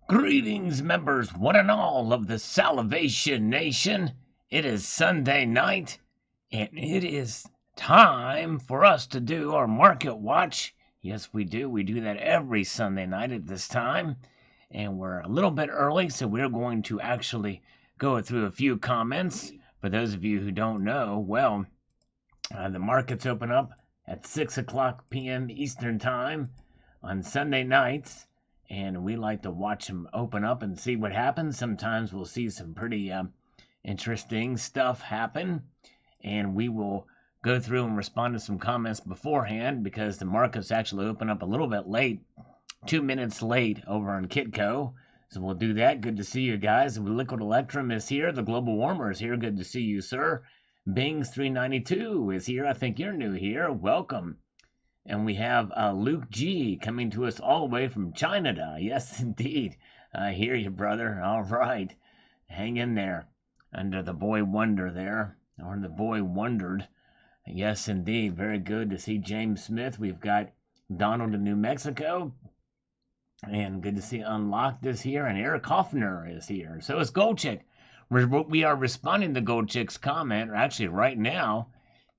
Greetings, members, one and all of the Salvation Nation. It is Sunday night, and it is time for us to do our market watch. Yes, we do. We do that every Sunday night at this time, and we're a little bit early, so we're going to actually go through a few comments. For those of you who don't know, well, the markets open up at 6 o'clock p.m. Eastern Time on Sunday nights, and we like to watch them open up and see what happens. Sometimes we'll see some pretty interesting stuff happen, and we will go through and respond to some comments beforehand because the markets actually open up a little bit late, 2 minutes late over on Kitco. So we'll do that. Good to see you guys. Liquid Electrum is here. The Global Warmer is here. Good to see you, sir. Bing's 392 is here. I think you're new here. Welcome. And we have Luke G coming to us all the way from China. Yes, indeed. I hear you, brother. All right. Hang in there. Under the boy wonder there. Or the boy wondered. Yes, indeed. Very good to see James Smith. We've got Donald in New Mexico. And good to see Unlocked is here. And Eric Hoffner is here. So is Goldchick. We are responding to Goldchick's comment, actually right now.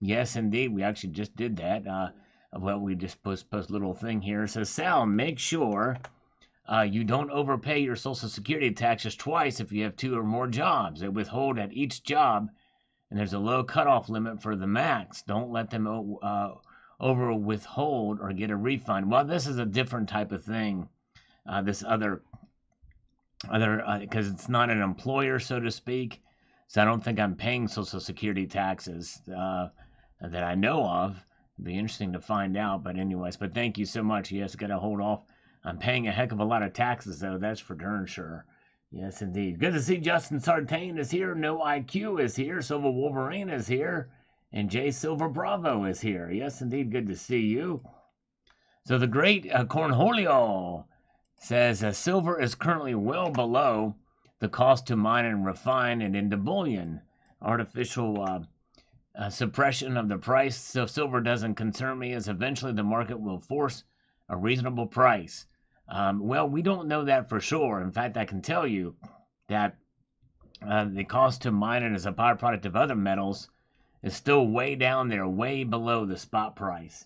Yes, indeed. We actually just did that. Well, we just post a little thing here. So, Sal, make sure you don't overpay your Social Security taxes twice if you have 2 or more jobs. They withhold at each job, and there's a low cutoff limit for the max. Don't let them over withhold or get a refund. Well, this is a different type of thing. This other because it's not an employer, so to speak. So I don't think I'm paying Social Security taxes that I know of. It'd be interesting to find out, but anyways, but thank you so much. Yes, got to hold off. I'm paying a heck of a lot of taxes, though. That's for darn sure. Yes, indeed. Good to see Justin Sartain is here. No IQ is here. Silver Wolverine is here. And Jay Silver Bravo is here. Yes, indeed. Good to see you. So the great Cornholio says silver is currently well below the cost to mine and refine it into bullion. Artificial suppression of the price, so silver doesn't concern me, as eventually the market will force a reasonable price. Well, we don't know that for sure. In fact, I can tell you that the cost to mine it as a byproduct of other metals is still way down there, way below the spot price.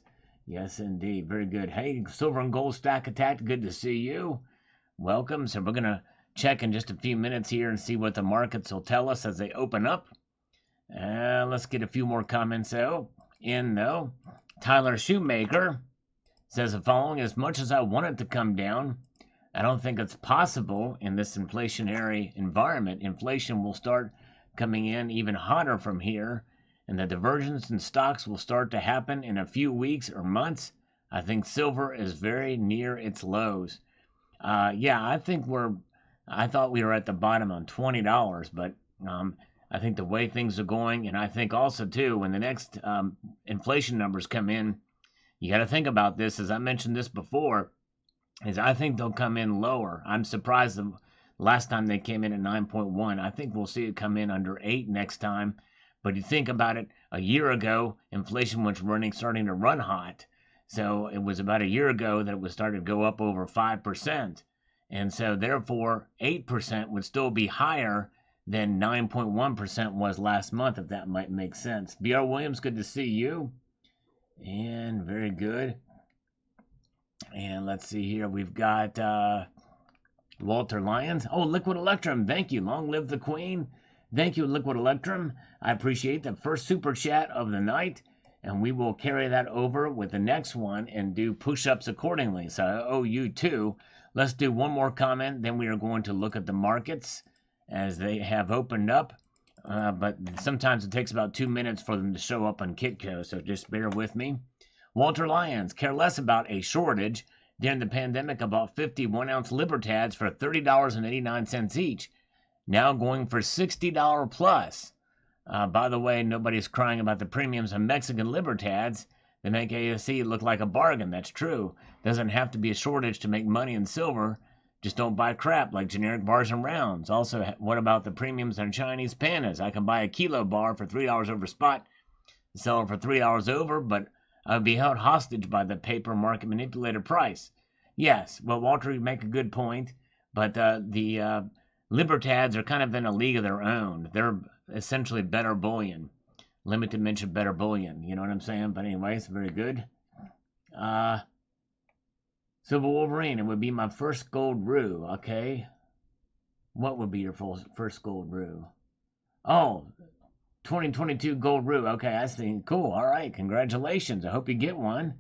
Yes, indeed. Very good. Hey, Silver and Gold Stack Attack, good to see you. Welcome. So we're going to check in just a few minutes here and see what the markets will tell us as they open up. Let's get a few more comments though. Tyler Shoemaker says the following: as much as I want it to come down, I don't think it's possible in this inflationary environment. Inflation will start coming in even hotter from here, and the divergence in stocks will start to happen in a few weeks or months. I think silver is very near its lows. Yeah, I thought we were at the bottom on $20, but I think the way things are going, and I think also too, when the next inflation numbers come in, you got to think about this. As I mentioned this before, is I think they'll come in lower. I'm surprised the last time they came in at 9.1. I think we'll see it come in under 8 next time. But you think about it, a year ago, inflation was starting to run hot. So it was about a year ago that it was starting to go up over 5%. And so therefore, 8% would still be higher than 9.1% was last month, if that might make sense. B.R. Williams, good to see you. And very good. And let's see here. We've got Walter Lyons. Oh, Liquid Electrum. Thank you. Long live the Queen. Thank you, Liquid Electrum. I appreciate the first super chat of the night. And we will carry that over with the next one and do push-ups accordingly. So I owe you 2. Let's do one more comment. Then we are going to look at the markets as they have opened up. But sometimes it takes about 2 minutes for them to show up on Kitco, so just bear with me. Walter Lyons, care less about a shortage. During the pandemic, about 50 1-ounce Libertads for $30.89 each. Now going for $60 plus. By the way, nobody's crying about the premiums on Mexican Libertads. They make ASC look like a bargain. That's true. Doesn't have to be a shortage to make money in silver. Just don't buy crap like generic bars and rounds. Also, what about the premiums on Chinese pandas? I can buy a kilo bar for $3 over spot, sell it for $3 over, but I would be held hostage by the paper market manipulator price. Yes, well, Walter, you make a good point, But the libertads are kind of in a league of their own. They're essentially better bullion. Limited mention better bullion. You know what I'm saying? But anyways, very good. Silver Wolverine, it would be my first gold rue. Okay. What would be your first gold rue? Oh, 2022 gold rue. Okay, I see. Cool. All right. Congratulations. I hope you get one.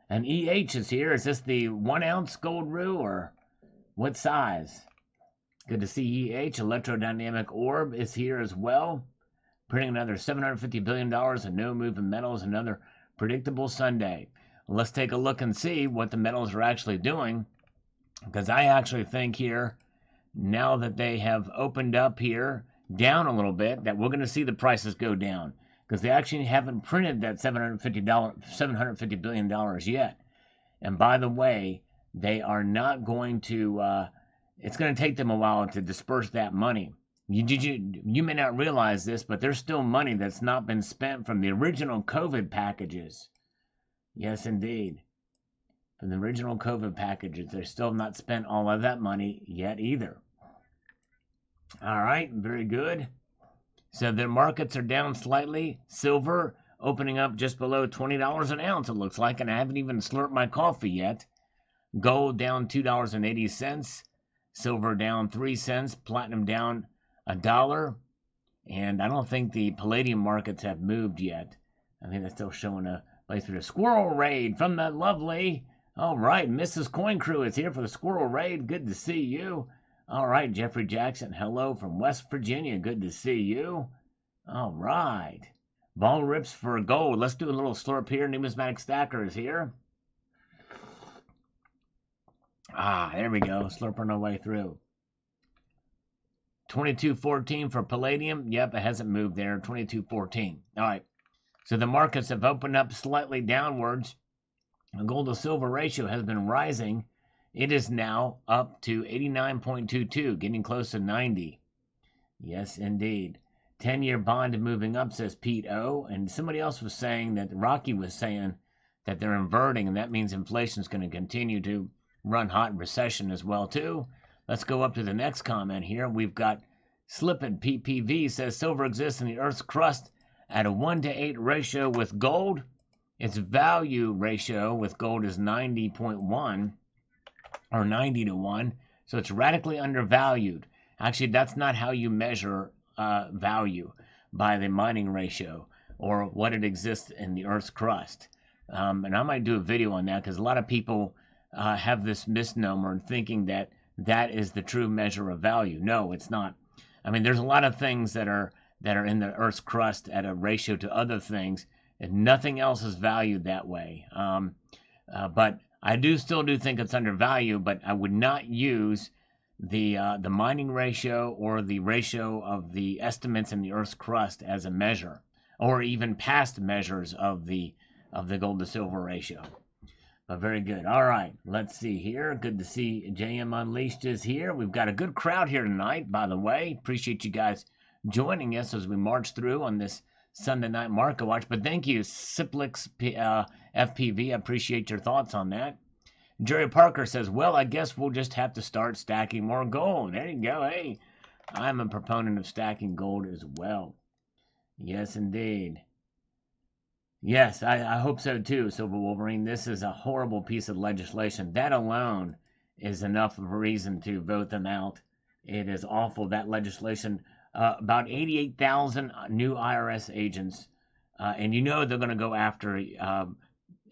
And EH is here. Is this the 1 ounce gold rue or what size? Good to see EH. Electrodynamic Orb is here as well. Printing another $750 billion in no moving metals. Another predictable Sunday. Well, let's take a look and see what the metals are actually doing. Because I actually think here, now that they have opened up here, down a little bit, that we're going to see the prices go down. Because they actually haven't printed that $750 billion yet. And by the way, they are not going to, it's going to take them a while to disperse that money. You may not realize this, but there's still money that's not been spent from the original COVID packages. Yes, indeed. From the original COVID packages, they're still not spent all of that money yet either. All right, very good. So their markets are down slightly. Silver opening up just below $20 an ounce, it looks like, and I haven't even slurped my coffee yet. Gold down $2.80. Silver down 3 cents. Platinum down $1. And I don't think the palladium markets have moved yet. I think they're still showing a place for the squirrel raid from the lovely. All right, Mrs. Coin Crew is here for the squirrel raid. Good to see you. All right, Jeffrey Jackson, hello from West Virginia. Good to see you. All right. Ball rips for gold. Let's do a little slurp here. Numismatic Stacker is here. There we go. Slurping our way through. 22.14 for palladium. Yep, it hasn't moved there. 22.14. All right. So the markets have opened up slightly downwards. The gold to silver ratio has been rising. It is now up to 89.22, getting close to 90. Yes, indeed. 10-year bond moving up, says Pete O. And somebody else was saying that Rocky was saying that they're inverting, and that means inflation is going to continue to run hot in recession as well, too. Let's go up to the next comment here. We've got Slippin' PPV says silver exists in the Earth's crust at a 1-to-8 ratio with gold. Its value ratio with gold is 90.1 or 90 to 1. So it's radically undervalued. Actually, that's not how you measure value, by the mining ratio or what it exists in the Earth's crust. And I might do a video on that because a lot of people have this misnomer thinking that that is the true measure of value. No, it's not. I mean, there's a lot of things that are in the Earth's crust at a ratio to other things, and nothing else is valued that way. But I still do think it's undervalued, but I would not use the mining ratio or the ratio of the estimates in the Earth's crust as a measure, or even past measures of the gold to silver ratio. But very good. All right, let's see here. Good to see JM Unleashed is here. We've got a good crowd here tonight, by the way. Appreciate you guys joining us as we march through on this Sunday night market watch. But thank you, Siplix FPV. I appreciate your thoughts on that. Jerry Parker says, well, I guess we'll just have to start stacking more gold. There you go. Hey, I'm a proponent of stacking gold as well. Yes, indeed. Yes, I hope so too, Silver Wolverine. This is a horrible piece of legislation. That alone is enough of a reason to vote them out. It is awful, that legislation. About 88,000 new IRS agents, and you know they're going to go after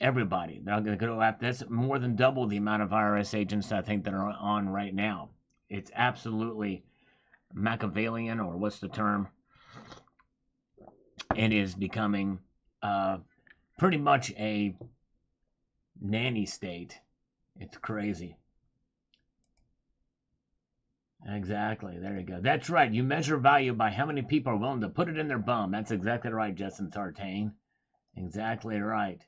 everybody. They're going to go after, that's more than double the amount of IRS agents I think that are on right now. It's absolutely Machiavellian, or what's the term? It is becoming pretty much a nanny state. It's crazy. Exactly. There you go. That's right. You measure value by how many people are willing to put it in their bum. That's exactly right, Justin Tartain. Exactly right.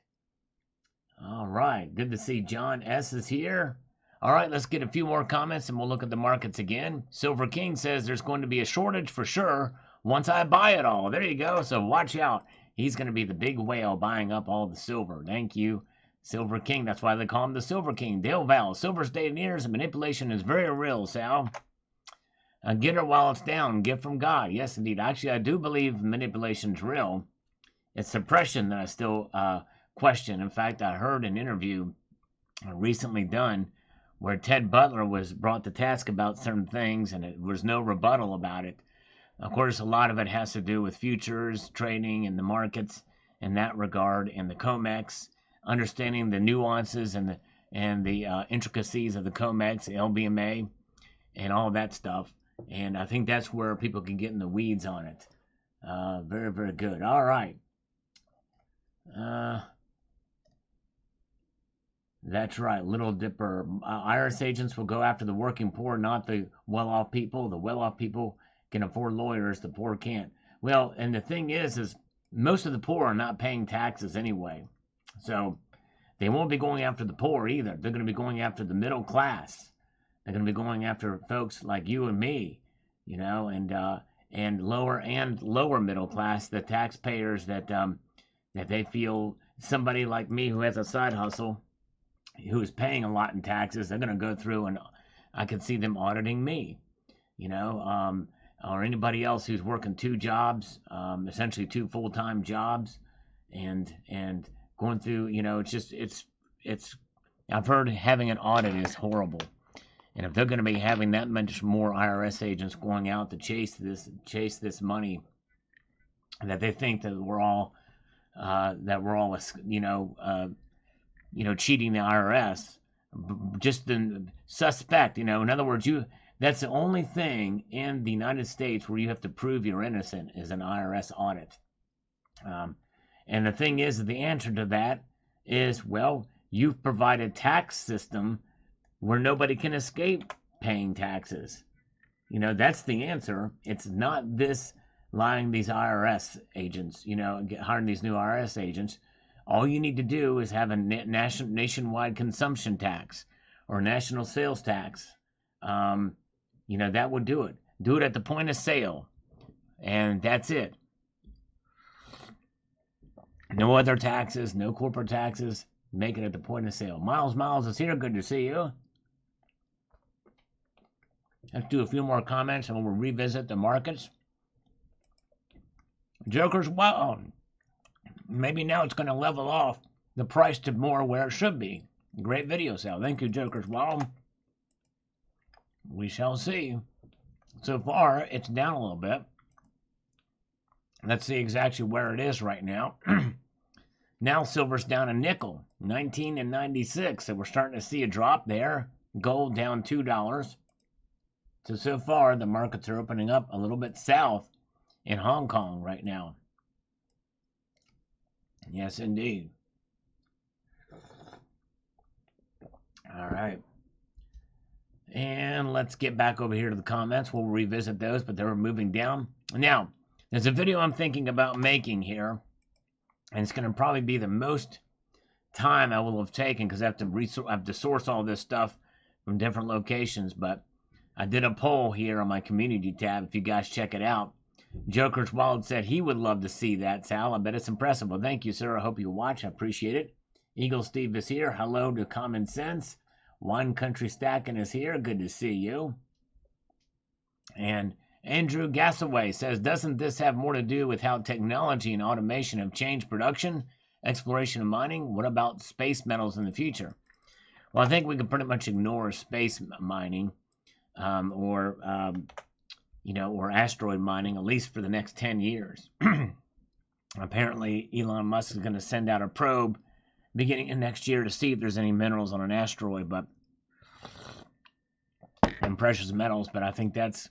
All right. Good to see John S. is here. All right, let's get a few more comments and we'll look at the markets again. Silver King says there's going to be a shortage for sure once I buy it all. There you go. So watch out. He's going to be the big whale buying up all the silver. Thank you. Silver King, that's why they call him the Silver King. Dale Val, silver stay nears and manipulation is very real, Sal. Get her while it's down, gift from God. Yes, indeed. Actually, I do believe manipulation's real. It's suppression that I still question. In fact, I heard an interview recently done where Ted Butler was brought to task about certain things, and it was no rebuttal about it. Of course, a lot of it has to do with futures, trading, and the markets in that regard, and the COMEX, understanding the nuances and the intricacies of the COMEX, the LBMA, and all that stuff. And I think that's where people can get in the weeds on it. Very, very good. All right. That's right, Little Dipper. IRS agents will go after the working poor, not the well-off people. The well-off people can afford lawyers, the poor can't. Well, and the thing is most of the poor are not paying taxes anyway. So they won't be going after the poor either. They're going to be going after the middle class. They're going to be going after folks like you and me, you know, and lower middle class, the taxpayers that they feel somebody like me who has a side hustle, who is paying a lot in taxes, they're going to go through and I can see them auditing me, you know, or anybody else who's working two jobs, essentially two full-time jobs, and going through, you know, it's I've heard having an audit is horrible. And if they're going to be having that much more IRS agents going out to chase this money, that they think that we're all cheating the IRS, just the suspect, you know. In other words, that's the only thing in the United States where you have to prove you're innocent is an IRS audit. And the thing is, the answer to that is, well, you've provided a tax system where nobody can escape paying taxes. You know, that's the answer. It's not this lying these IRS agents, you know, hiring these new IRS agents. All you need to do is have a nationwide consumption tax or national sales tax. You know, that would do it. Do it at the point of sale. And that's it. No other taxes, no corporate taxes. Make it at the point of sale. Miles is here. Good to see you. Let's do a few more comments and we'll revisit the markets. Joker's well. Maybe now it's going to level off the price to more where it should be. Great video, Sal. Thank you, Joker's well. We shall see. So far, it's down a little bit. Let's see exactly where it is right now. Now silver's down a nickel, 19.96. So we're starting to see a drop there. Gold down $2. So far, the markets are opening up a little bit south in Hong Kong right now. Yes, indeed. All right. And let's get back over here to the comments. We'll revisit those, but they were moving down. Now, there's a video I'm thinking about making here, and it's going to probably be the most time I will have taken because I have to source all this stuff from different locations, but I did a poll here on my community tab. If you guys check it out, Joker's Wild said he would love to see that, Sal. I bet it's impressive. Well, thank you, sir. I hope you watch. I appreciate it. Eagle Steve is here. Hello to Common Sense. Wine Country Stacking is here. Good to see you. And Andrew Gassaway says, doesn't this have more to do with how technology and automation have changed production, exploration, and mining? What about space metals in the future? Well, I think we can pretty much ignore space mining. Or asteroid mining, at least for the next 10 years. Apparently, Elon Musk is going to send out a probe beginning of next year to see if there's any minerals on an asteroid, and precious metals. But I think that's,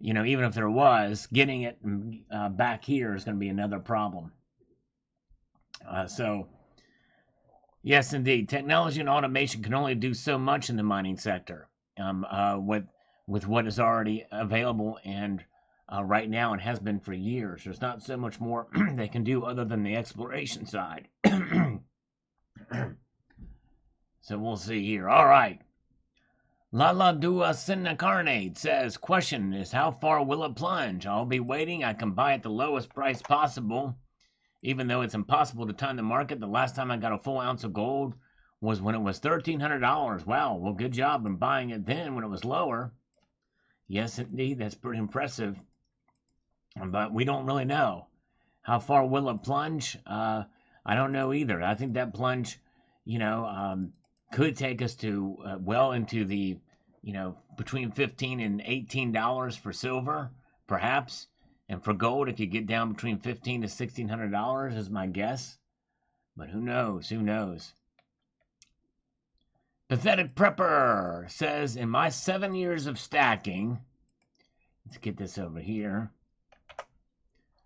even if there was, getting it back here is going to be another problem. So, yes, indeed, technology and automation can only do so much in the mining sector. With what is already available and right now and has been for years. There's not so much more they can do other than the exploration side. So we'll see here. All right. Lala Dua Carnade says, question is, how far will it plunge? I'll be waiting. I can buy at the lowest price possible Even though it's impossible to time the market, the last time I got a full ounce of gold was when it was $1,300. Wow, well, good job in buying it then when it was lower. Yes, indeed, that's pretty impressive. But we don't really know. How far will it plunge? I don't know either. I think that plunge, could take us to well into the, between $15 and $18 for silver, perhaps. And for gold, it could get down between $1,500 to $1,600 is my guess. But who knows? Who knows? Pathetic Prepper says, in my 7 years of stacking, let's get this over here.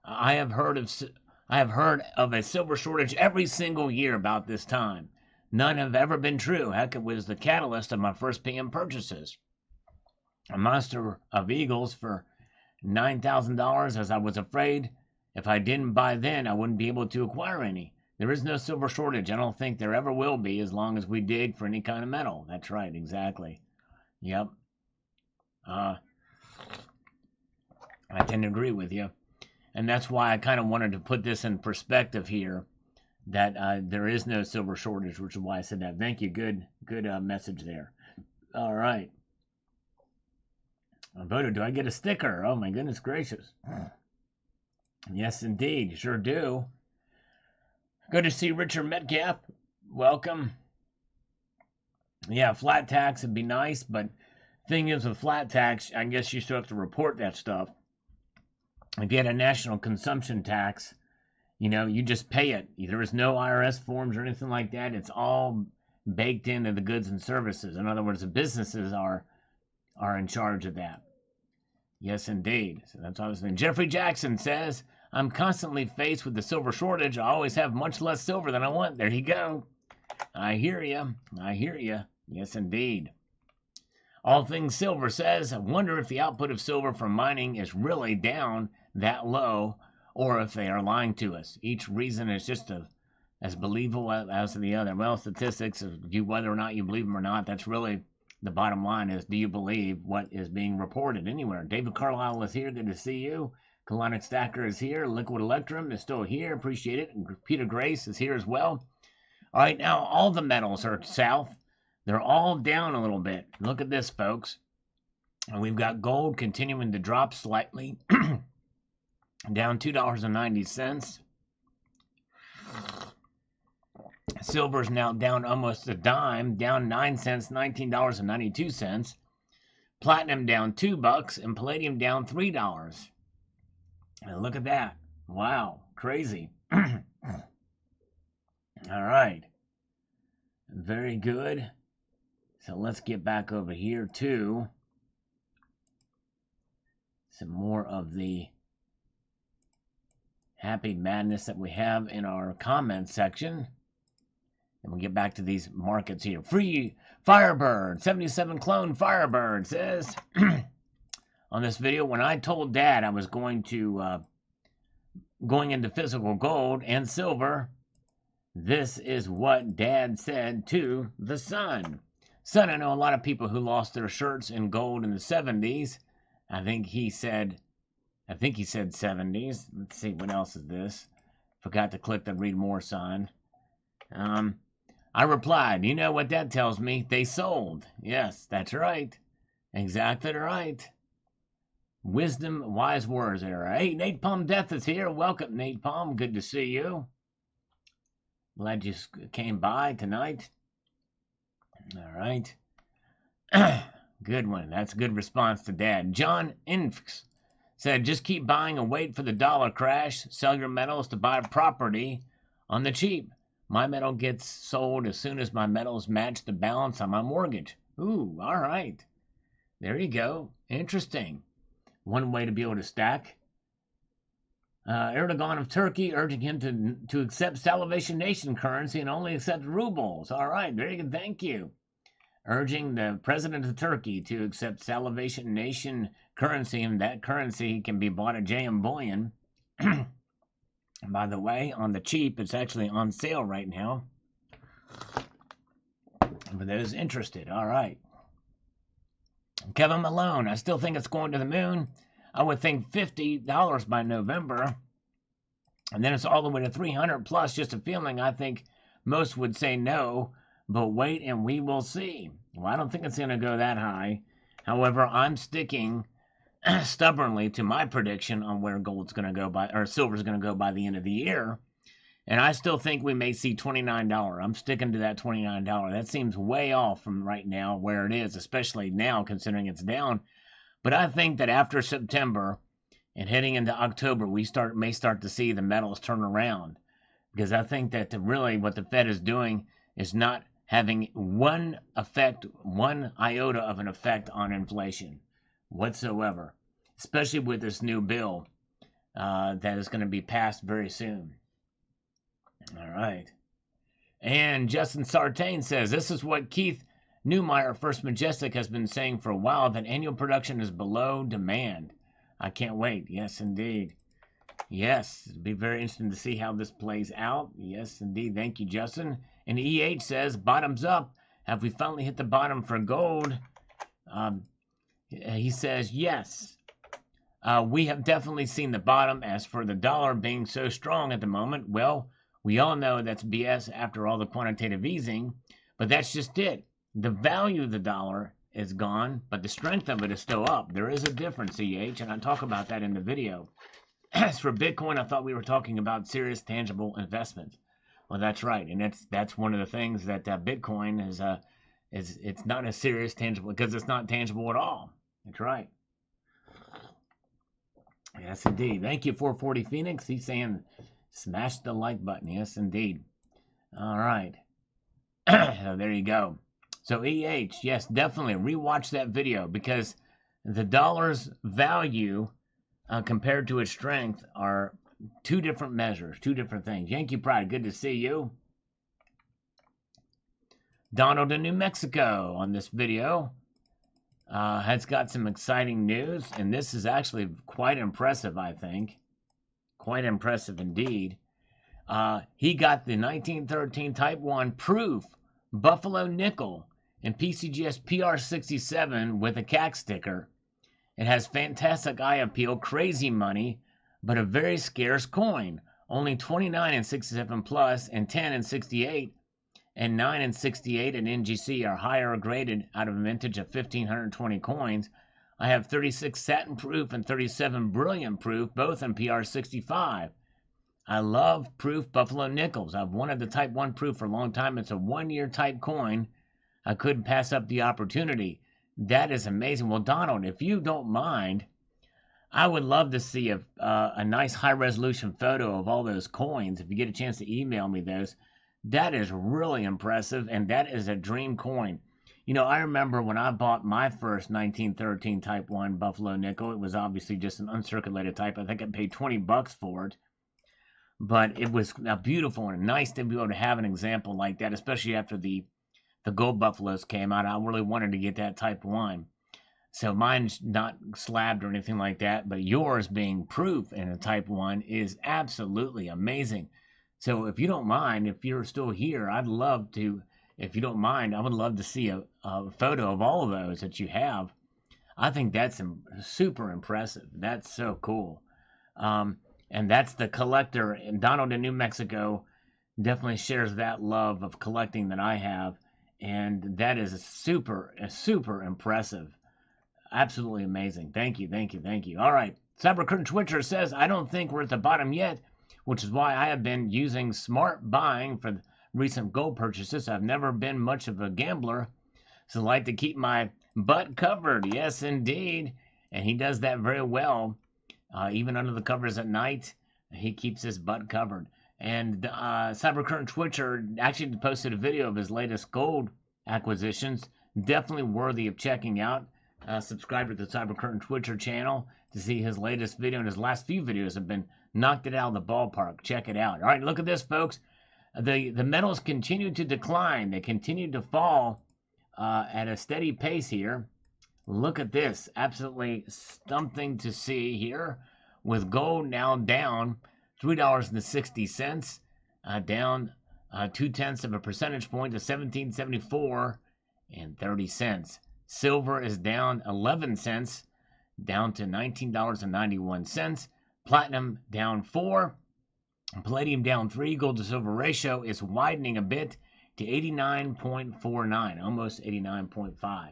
I have heard of a silver shortage every single year about this time. None have ever been true. Heck, it was the catalyst of my first PM purchases. A monster of eagles for $9,000, as I was afraid if I didn't buy then, I wouldn't be able to acquire any. There is no silver shortage. I don't think there ever will be as long as we dig for any kind of metal. That's right, exactly. Yep. I tend to agree with you. And that's why I kind of wanted to put this in perspective here, that there is no silver shortage, which is why I said that. Thank you. Good message there. All right. Voto, do I get a sticker? Oh, my goodness gracious. Yes, indeed. You sure do. Good to see Richard Metcalf. Welcome. Yeah, flat tax would be nice, but thing is with flat tax, I guess you still have to report that stuff. If you had a national consumption tax, you just pay it. There is no IRS forms or anything like that. It's all baked into the goods and services. In other words, the businesses are in charge of that. Yes, indeed. So that's what I was thinking. Jeffrey Jackson says, I'm constantly faced with the silver shortage. I always have much less silver than I want. There you go. I hear you. I hear you. Yes, indeed. All Things Silver says, I wonder if the output of silver from mining is really down that low, or if they are lying to us. Each reason is just as believable as the other. Well, statistics of whether or not you believe them or not, that's really the bottom line is, do you believe what is being reported anywhere? David Carlisle is here. Good to see you. Colonic Stacker is here. Liquid Electrum is still here. Appreciate it. And Peter Grace is here as well. All right, now all the metals are south. They're all down a little bit. Look at this, folks. And we've got gold continuing to drop slightly. Down $2.90. Silver's now down almost a dime, down 9 cents, $19.92. Platinum down $2, and palladium down $3. And look at that. Wow, crazy. All right. Very good. So let's get back over here to some more of the happy madness that we have in our comment section. And we'll get back to these markets here. Free Firebird, 77 clone Firebird says, on this video, when I told Dad I was going into physical gold and silver, this is what Dad said to the Sun. Son, I know a lot of people who lost their shirts in gold in the 70s. I think he said 70s. Let's see, what else is this? Forgot to click the read more sign. I replied, you know what that tells me? They sold. Yes, that's right. Exactly right. Wisdom, wise words there. Hey, Nate Palm Death is here. Welcome, Nate Palm. Good to see you. Glad you came by tonight. All right. Good one. That's a good response to Dad. John Inks said, just keep buying and wait for the dollar crash. Sell your metals to buy property on the cheap. My metal gets sold as soon as my metals match the balance on my mortgage. Ooh, all right. There you go. Interesting. One way to be able to stack. Erdogan of Turkey urging him to accept Salvation Nation currency and only accept rubles. All right, very good. Thank you. Urging the president of Turkey to accept Salvation Nation currency, and that currency can be bought at JM Bullion. By the way, on the cheap, it's actually on sale right now. For those interested, all right. Kevin Malone, I still think it's going to the moon. I would think $50 by November. And then it's all the way to 300 plus. Just a feeling. I think most would say no, but wait and we will see. Well, I don't think it's going to go that high. However, I'm sticking stubbornly to my prediction on where gold's going to go by, or silver's going to go by the end of the year. And I still think we may see $29. I'm sticking to that $29. That seems way off from right now where it is, especially now considering it's down. But I think that after September and heading into October, we may start to see the metals turn around. Because I think that really what the Fed is doing is not having one iota of an effect on inflation whatsoever, especially with this new bill that is going to be passed very soon. All right. And Justin Sartain says, this is what Keith Neumeyer, First Majestic, has been saying for a while, that annual production is below demand. I can't wait. Yes, indeed. Yes, it'll be very interesting to see how this plays out. Yes, indeed. Thank you, Justin. And EH says, bottoms up. Have we finally hit the bottom for gold? He says, yes. We have definitely seen the bottom. As for the dollar being so strong at the moment, well, we all know that's BS after all the quantitative easing, but that's just it. The value of the dollar is gone, but the strength of it is still up. There is a difference, EH, and I talk about that in the video. As for Bitcoin, I thought we were talking about serious, tangible investments. Well, that's right, and that's one of the things that Bitcoin is it's not a serious, tangible, because it's not tangible at all. That's right. Yes, indeed. Thank you, 440 Phoenix. He's saying, smash the like button. Yes, indeed. All right. There you go. So, EH, yes, definitely rewatch that video, because the dollar's value compared to its strength are two different measures, two different things. Yankee Pride, good to see you. Donald in New Mexico on this video has got some exciting news, and this is actually quite impressive, I think. Quite impressive indeed. He got the 1913 Type 1 proof Buffalo nickel in PCGS PR67 with a CAC sticker. It has fantastic eye appeal, crazy money, but a very scarce coin. Only 29 and 67 plus, and 10 and 68, and 9 and 68 and NGC are higher graded out of a vintage of 1,520 coins. I have 36 satin proof and 37 brilliant proof, both in PR65. I love proof Buffalo nickels. I've wanted the Type 1 proof for a long time. It's a 1-year type coin. I couldn't pass up the opportunity. That is amazing. Well, Donald, if you don't mind, I would love to see a nice high-resolution photo of all those coins. If you get a chance to email me those, that is really impressive, and that is a dream coin. You know, I remember when I bought my first 1913 Type 1 Buffalo nickel. It was obviously just an uncirculated type. I think I paid $20 for it. But it was beautiful and nice to be able to have an example like that, especially after the gold buffaloes came out. I really wanted to get that Type 1. So mine's not slabbed or anything like that, but yours being proof in a Type 1 is absolutely amazing. So if you don't mind, if you're still here, I'd love to, if you don't mind, I would love to see a photo of all of those that you have. I think that's super impressive. That's so cool. And that's the collector. And Donald in New Mexico definitely shares that love of collecting that I have. And that is super impressive. Absolutely amazing. Thank you, thank you, thank you. All right. Cybercurtain Twitcher says, I don't think we're at the bottom yet, which is why I have been using smart buying for recent gold purchases. I've never been much of a gambler, so I like to keep my butt covered. Yes, indeed. And he does that very well. Even under the covers at night, he keeps his butt covered. And Cybercurtain Twitcher actually posted a video of his latest gold acquisitions. Definitely worthy of checking out. Subscribe to the Cybercurtain Twitcher channel to see his latest video, and his last few videos have been knocked it out of the ballpark. Check it out. All right, look at this, folks. The metals continue to decline. They continue to fall at a steady pace here. Look at this. Absolutely something to see here, with gold now down $3.60, down 0.2 of a percentage point to 1774 and 30 cents. Silver is down 11 cents, down to $19.91. Platinum down 4 Palladium down 3. Gold to silver ratio is widening a bit to 89.49, almost 89.5.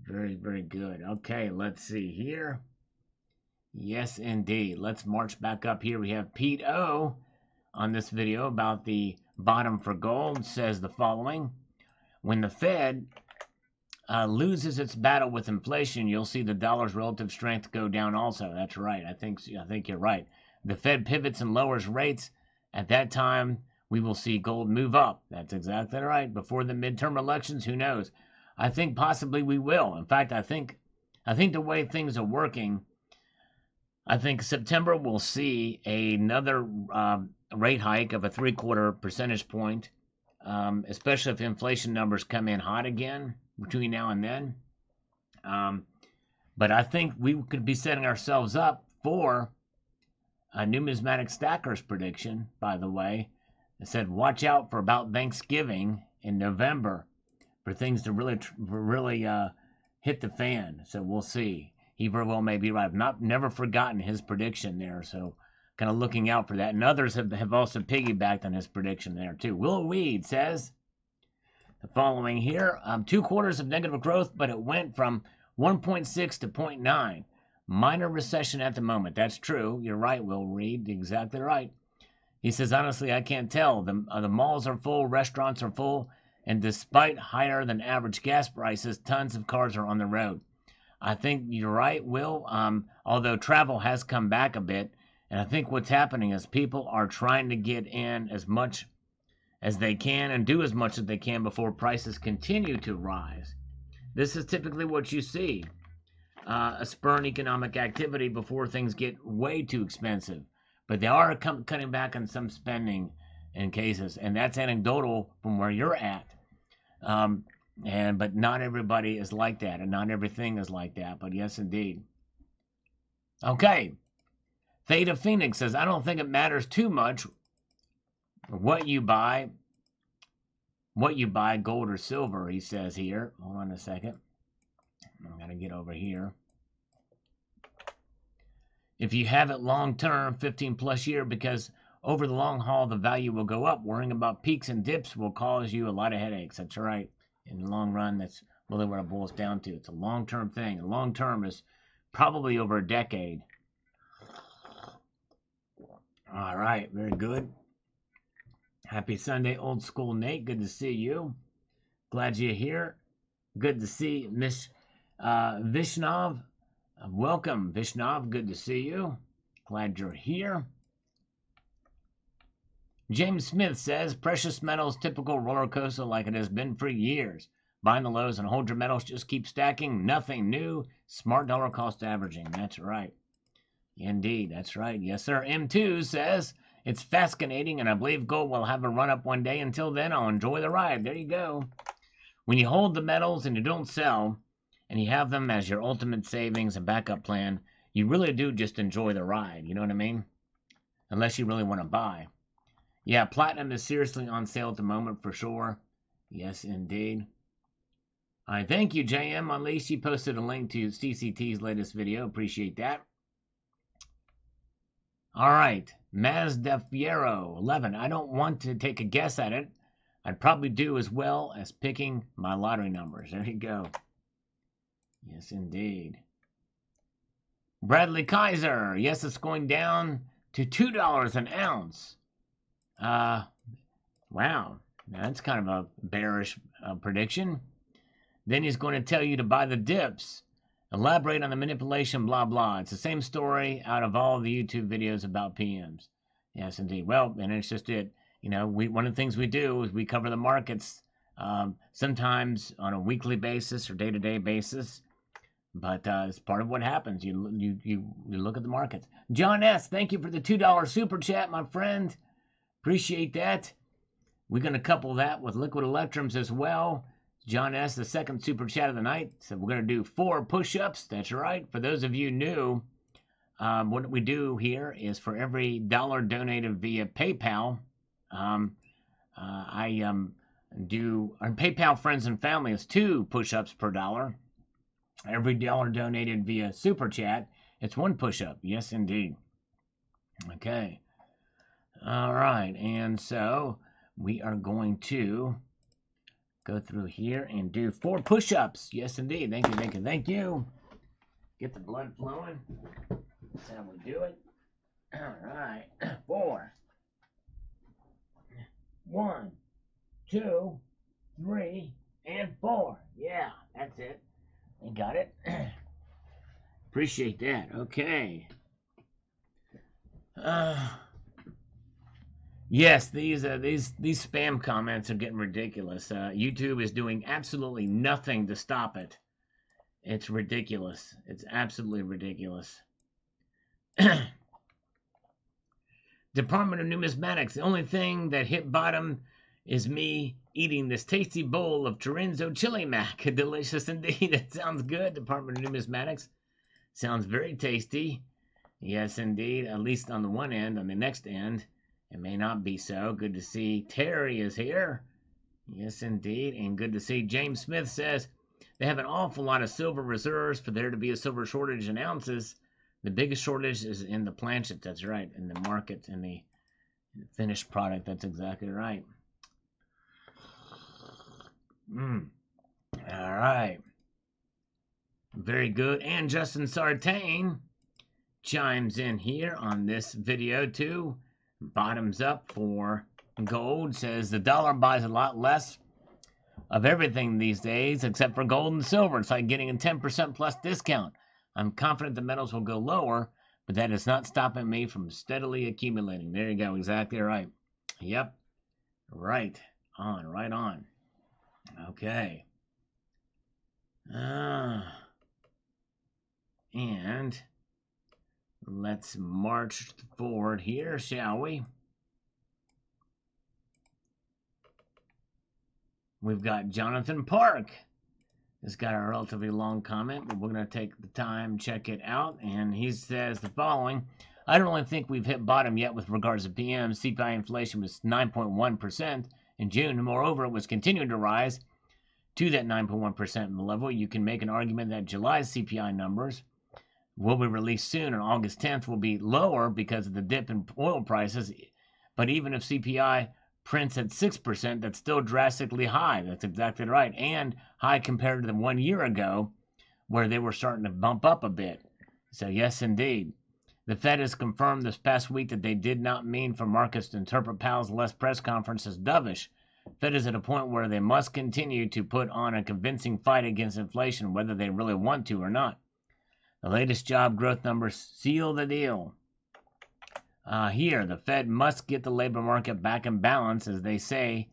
Very, very good. Okay, let's see here. Yes, indeed. Let's march back up here. We have Pete O on this video about the bottom for gold. Says the following. When the Fed loses its battle with inflation, you'll see the dollar's relative strength go down also. That's right. I think you're right. The Fed pivots and lowers rates. At that time, we will see gold move up. That's exactly right. Before the midterm elections, who knows? I think possibly we will. In fact, I think the way things are working, I think September we'll see another rate hike of a 3/4 percentage point, especially if inflation numbers come in hot again between now and then. But I think we could be setting ourselves up for a numismatic stacker's prediction, by the way. It said, watch out for about Thanksgiving in November for things to really hit the fan. So we'll see. He very well may be right. I've never forgotten his prediction there. So kind of looking out for that. And others have also piggybacked on his prediction there too. Will Weed says the following here. 2 quarters of negative growth, but it went from 1.6 to 0.9. Minor recession at the moment. That's true. You're right, Will Reed. Exactly right. He says, honestly, I can't tell. The malls are full, restaurants are full, and despite higher than average gas prices, tons of cars are on the road. I think you're right, Will, although travel has come back a bit, and I think what's happening is people are trying to get in as much as they can and do as much as they can before prices continue to rise. This is typically what you see. A spur in economic activity before things get way too expensive. But they are cutting back on some spending in cases, and that's anecdotal from where you're at. But not everybody is like that, and not everything is like that. But yes, indeed. Okay. Theta Phoenix says, I don't think it matters too much what you buy, gold or silver, he says here. Hold on a second. I'm going to get over here. If you have it long term, 15 plus year, because over the long haul, the value will go up. Worrying about peaks and dips will cause you a lot of headaches. That's right. In the long run, that's really what it boils down to. It's a long-term thing. Long term is probably over a decade. All right. Very good. Happy Sunday, old school Nate. Good to see you. Glad you're here. Good to see Miss Vishnav. Welcome, Vishnav. Good to see you. Glad you're here. James Smith says, precious metals, typical roller coaster like it has been for years. Buying the lows and hold your metals, just keep stacking. Nothing new. Smart dollar cost averaging. That's right. Indeed, that's right. Yes, sir. M2 says, it's fascinating, and I believe gold will have a run-up one day. Until then, I'll enjoy the ride. There you go. When you hold the metals and you don't sell, and you have them as your ultimate savings and backup plan, you really do just enjoy the ride. You know what I mean? Unless you really want to buy. Yeah, platinum is seriously on sale at the moment for sure. Yes, indeed. All right, thank you, JM. At least you posted a link to CCT's latest video. Appreciate that. All right, Mazdefiero 11. I don't want to take a guess at it. I'd probably do as well as picking my lottery numbers. There you go. Yes, indeed. Bradley Kaiser. Yes, it's going down to $2 an ounce. Wow. That's kind of a bearish prediction. Then he's going to tell you to buy the dips. Elaborate on the manipulation, blah, blah. It's the same story out of all the YouTube videos about PMs. Yes, indeed. Well, and it's just it. You know, one of the things we do is we cover the markets sometimes on a weekly basis or day-to-day basis. But it's part of what happens. You look at the markets. John S., thank you for the $2 super chat, my friend. Appreciate that. We're going to couple that with liquid electrums as well. John S., the second super chat of the night. So we're going to do 4 push-ups. That's right. For those of you new, what we do here is for every dollar donated via PayPal, I do, our PayPal friends and family is 2 push-ups per dollar. Every dollar donated via Super Chat, it's 1 push-up. Yes, indeed. Okay. All right, and so we are going to go through here and do 4 push-ups. Yes, indeed. Thank you, thank you, thank you. Get the blood flowing. That's how we do it. All right, 4. 1, 2, 3, and 4. Yeah, that's it. I got it. Appreciate that. Okay. Yes, these spam comments are getting ridiculous. YouTube is doing absolutely nothing to stop it. It's ridiculous. It's absolutely ridiculous. Department of Numismatics. The only thing that hit bottom is me eating this tasty bowl of chorizo chili mac. Delicious indeed. It sounds good. Department of Numismatics. Sounds very tasty. Yes, indeed. At least on the one end. On the next end, it may not be so. Good to see Terry is here. Yes, indeed. And good to see James Smith says they have an awful lot of silver reserves for there to be a silver shortage in ounces. The biggest shortage is in the planchet. That's right. In the market, in the finished product. That's exactly right. All right. Very good. And Justin Sartain chimes in here on this video too. Bottoms up for gold. Says the dollar buys a lot less of everything these days except for gold and silver. It's like getting a 10% plus discount. I'm confident the metals will go lower, but that is not stopping me from steadily accumulating. There you go. Exactly right. Yep. Right on. Right on. Okay. And let's march forward here, shall we? We've got Jonathan Park. It's got a relatively long comment, but we're going to take the time, check it out. And he says the following. I don't really think we've hit bottom yet with regards to PM. CPI inflation was 9.1% in June. Moreover, it was continuing to rise to that 9.1% level. You can make an argument that July's CPI numbers will be released soon, and August 10th will be lower because of the dip in oil prices. But even if CPI prints at 6%, that's still drastically high. That's exactly right. And high compared to the 1 year ago where they were starting to bump up a bit. So yes, indeed. The Fed has confirmed this past week that they did not mean for markets to interpret Powell's last press conference as dovish. Fed is at a point where they must continue to put on a convincing fight against inflation, whether they really want to or not. The latest job growth numbers seal the deal. Here, the Fed must get the labor market back in balance, as they say,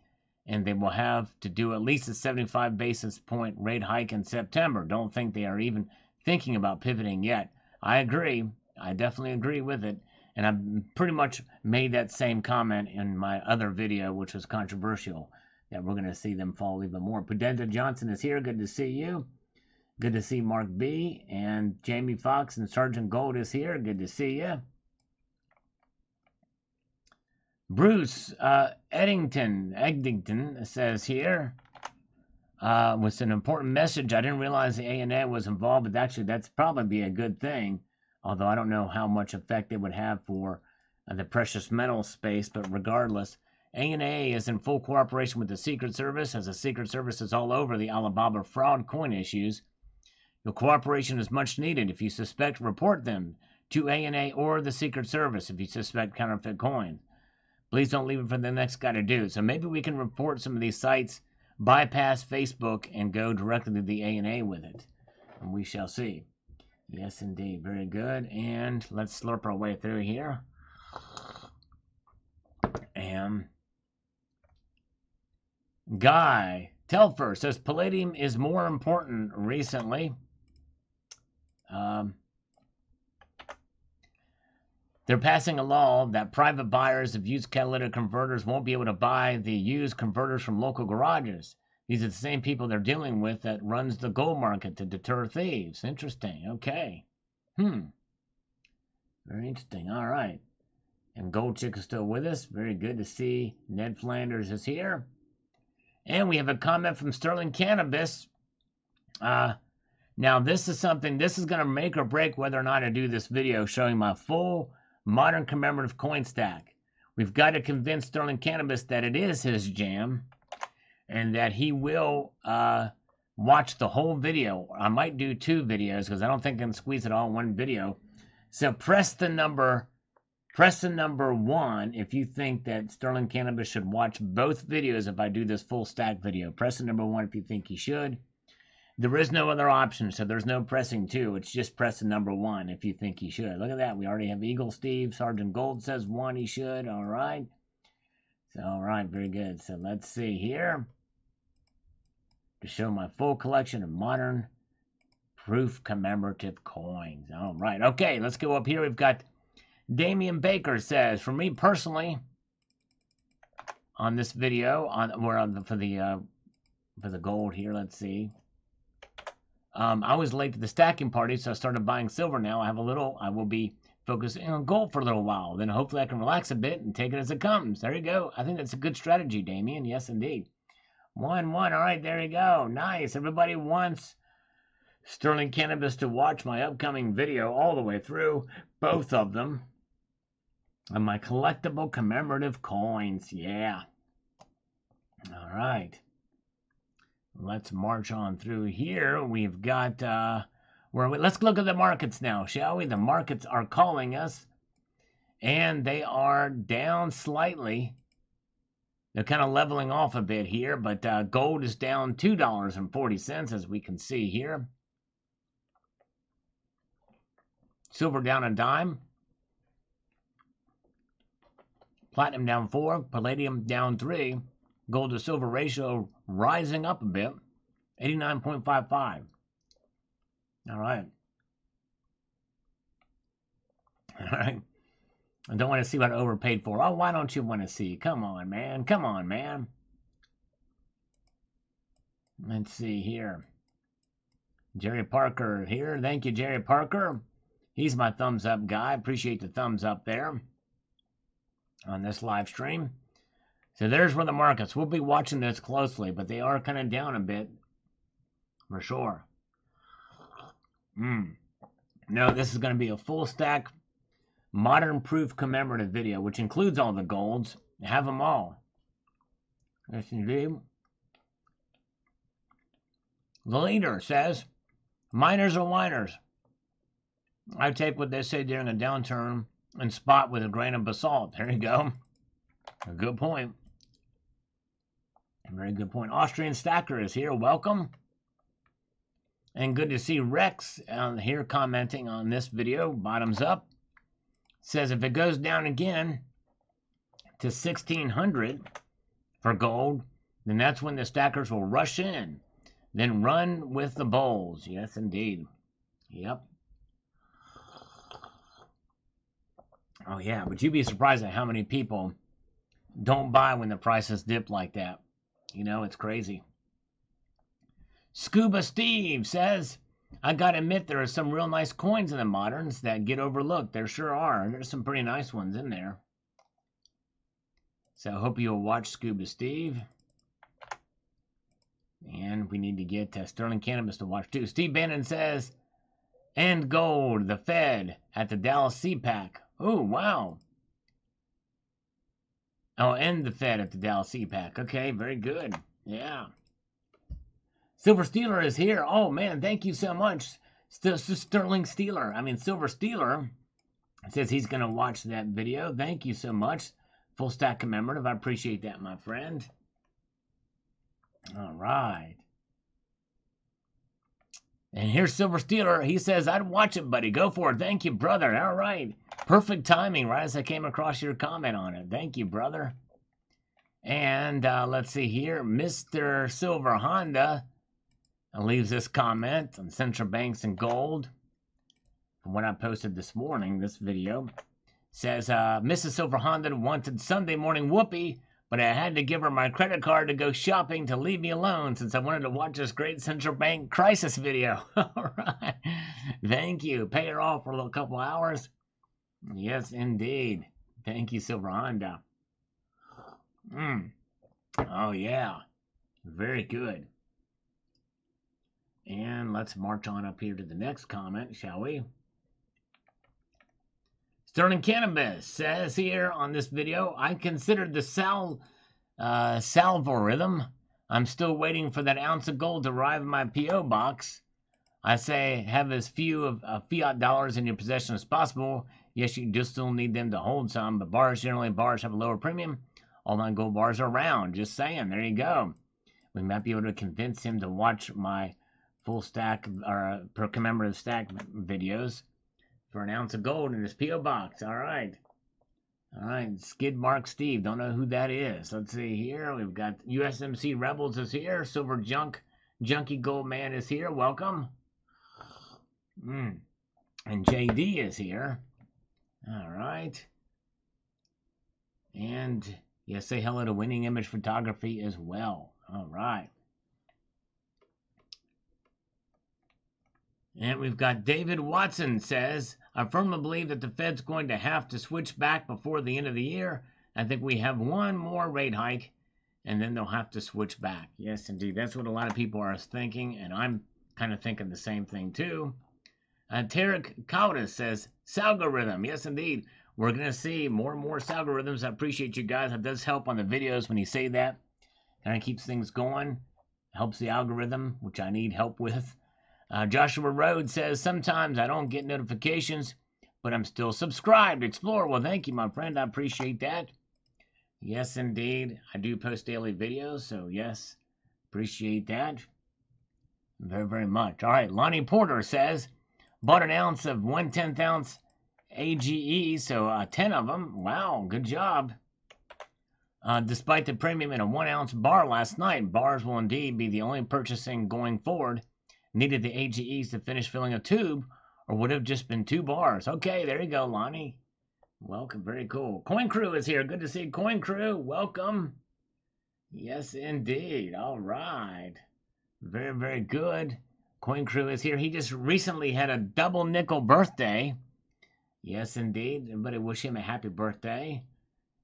and they will have to do at least a 75 basis point rate hike in September. Don't think they are even thinking about pivoting yet. I agree. I definitely agree with it. And I pretty much made that same comment in my other video, which was controversial, that we're going to see them fall even more. Pudenta Johnson is here. Good to see you. Good to see Mark B. And Jamie Fox and Sergeant Gold is here. Good to see you. Bruce Eddington says here, was an important message. I didn't realize the ANA was involved, but actually that's probably a good thing. Although I don't know how much effect it would have for the precious metal space, but regardless, ANA is in full cooperation with the Secret Service, as the Secret Service is all over the Alibaba fraud coin issues. Your cooperation is much needed. If you suspect, report them to ANA or the Secret Service if you suspect counterfeit coins. Please don't leave it for the next guy to do. So maybe we can report some of these sites, bypass Facebook, and go directly to the ANA with it. And we shall see. Yes, indeed. Very good. And let's slurp our way through here. And Guy Telfer says palladium is more important recently. They're passing a law that private buyers of used catalytic converters won't be able to buy the used converters from local garages. These are the same people they're dealing with that runs the gold market to deter thieves. Interesting. Okay. Very interesting. All right. And Gold Chick is still with us. Very good to see. Ned Flanders is here. And we have a comment from Sterling Cannabis. Now, this is something, this is going to make or break whether or not I do this video showing my full modern commemorative coin stack. We've got to convince Sterling Cannabis that it is his jam and that he will watch the whole video. I might do 2 videos because I don't think I can squeeze it all in one video. So press the number 1 if you think that Sterling Cannabis should watch both videos if I do this full stack video. Press the number 1 if you think he should. There is no other option, so there's no pressing 2. It's just pressing number 1 if you think he should. Look at that. We already have Eagle Steve. Sergeant Gold says 1 he should. All right. So, all right. Very good. So let's see here. To show my full collection of modern proof commemorative coins. All right. Okay. Let's go up here. We've got Damian Baker says, for me personally, on this video, for the gold here, let's see. I was late to the stacking party, so I started buying silver now. I will be focusing on gold for a little while. Then hopefully I can relax a bit and take it as it comes. There you go. I think that's a good strategy, Damien. Yes, indeed. 1-1. All right, there you go. Nice. Everybody wants Sterling Cannabis to watch my upcoming video all the way through. Both of them. And my collectible commemorative coins. Yeah. All right. Let's march on through here. We've got, let's look at the markets now, shall we? The markets are calling us, and they are down slightly. They're kind of leveling off a bit here, but gold is down $2.40, as we can see here. Silver down a dime. Platinum down 4. Palladium down 3. Gold to silver ratio rising up a bit, 89.55. All right. All right. I don't want to see what I overpaid for. Oh, why don't you want to see? Come on, man. Come on, man. Let's see here. Jerry Parker here. Thank you, Jerry Parker. He's my thumbs up guy. Appreciate the thumbs up there on this live stream. So there's where the markets. We'll be watching this closely, but they are kind of down a bit, for sure. No, this is going to be a full stack modern proof commemorative video, which includes all the golds. Have them all. Yes, indeed. The leader says, miners are whiners. I take what they say during a downturn and spot with a grain of basalt. There you go. A good point. A very good point. Austrian Stacker is here. Welcome. And good to see Rex here commenting on this video. Bottoms up. Says if it goes down again to 1,600 for gold, then that's when the stackers will rush in. Then run with the bulls. Yes, indeed. Yep. Oh, yeah. But you'd be surprised at how many people don't buy when the prices dip like that. You know, it's crazy. Scuba Steve says, I gotta admit there are some real nice coins in the moderns that get overlooked. There sure are. There's some pretty nice ones in there. So I hope you'll watch Scuba Steve. And we need to get Sterling Cannabis to watch too. Steve Bannon says, and gold, the Fed at the Dallas CPAC. Oh, wow. Oh, and the Fed at the Dallas CPAC. Okay, very good. Yeah. Silver Stealer is here. Oh, man, thank you so much. Sterling Stealer. Silver Stealer says he's going to watch that video. Thank you so much. Full stack commemorative. I appreciate that, my friend. All right. And here's Silver Stealer. He says, I'd watch it, buddy. Go for it. Thank you, brother. All right. Perfect timing, right as I came across your comment on it. Thank you, brother. And let's see here. Mr. Silver Honda leaves this comment on central banks and gold. From what I posted this morning, this video. Says, Mrs. Silver Honda wanted Sunday morning whoopee, but I had to give her my credit card to go shopping to leave me alone since I wanted to watch this great central bank crisis video. All right. Thank you. Pay her off for a little couple hours. Yes, indeed. Thank you, Silver Honda. Oh, yeah. Very good. And let's march on up here to the next comment, shall we? Sterling Cannabis says here on this video, I considered the salvorithm. I'm still waiting for that ounce of gold to arrive in my P.O. box. I say have as few of fiat dollars in your possession as possible. Yes, you do still need them to hold some, but bars have a lower premium. All my gold bars are round. Just saying. There you go. We might be able to convince him to watch my full stack or per commemorative stack videos for an ounce of gold in his P.O. box. All right. All right. Skid Mark Steve. Don't know who that is. Let's see here. We've got USMC Rebels is here. Silver Junkie Gold Man is here. Welcome. And JD is here. All right. And yes, say hello to Winning Image Photography as well. All right. And we've got David Watson says, I firmly believe that the Fed's going to have to switch back before the end of the year. I think we have one more rate hike, and then they'll have to switch back. Yes, indeed. That's what a lot of people are thinking, and I'm kind of thinking the same thing, too. Tarek Kaudas says, Salgorithm. Yes, indeed. We're going to see more and more Salgorithms. I appreciate you guys. It does help on the videos when you say that. Kind of keeps things going. Helps the algorithm, which I need help with. Joshua Rhodes says, sometimes I don't get notifications, but I'm still subscribed. Explore. Well, thank you, my friend. I appreciate that. Yes, indeed. I do post daily videos, so yes, appreciate that very, very much. All right, Lonnie Porter says, bought an ounce of 1/10 ounce AGE, so 10 of them. Wow, good job. Despite the premium in a 1 ounce bar last night, bars will indeed be the only purchasing going forward. Needed the AGEs to finish filling a tube, or would have just been 2 bars. Okay, there you go, Lonnie. Welcome, very cool. Coin Crew is here. Good to see Coin Crew. Welcome. Yes, indeed. All right. Very, very good. Coin Crew is here. He just recently had a double nickel birthday. Yes, indeed. Everybody wish him a happy birthday.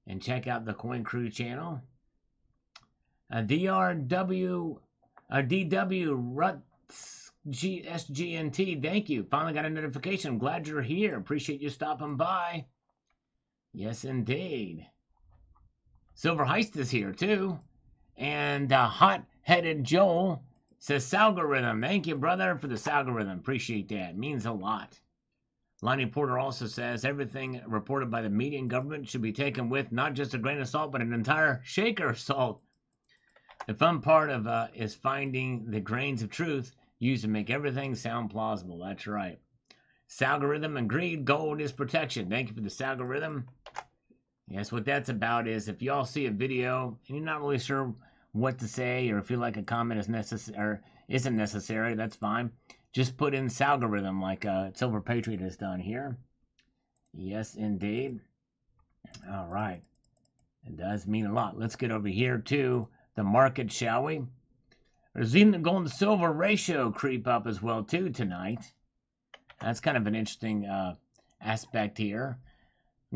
And check out the Coin Crew channel. DW SGNT, thank you. Finally got a notification. I'm glad you're here. Appreciate you stopping by. Yes, indeed. Silver Heist is here, too. And Hot-Headed Joel says, Salgorithm. Thank you, brother, for the Salgorithm. Appreciate that. Means a lot. Lonnie Porter also says, everything reported by the media and government should be taken with not just a grain of salt, but an entire shaker of salt. The fun part of is finding the grains of truth used to make everything sound plausible. That's right. Salgorithm agreed. Gold is protection. Thank you for the Salgorithm. Yes, what that's about is if y'all see a video and you're not really sure what to say or feel like a comment is necessary or isn't necessary, that's fine. Just put in Salgorithm like Silver Patriot has done here. Yes, indeed. All right. It does mean a lot. Let's get over here to the market, shall we? We're seeing the gold and silver ratio creep up as well, too, tonight. That's kind of an interesting aspect here.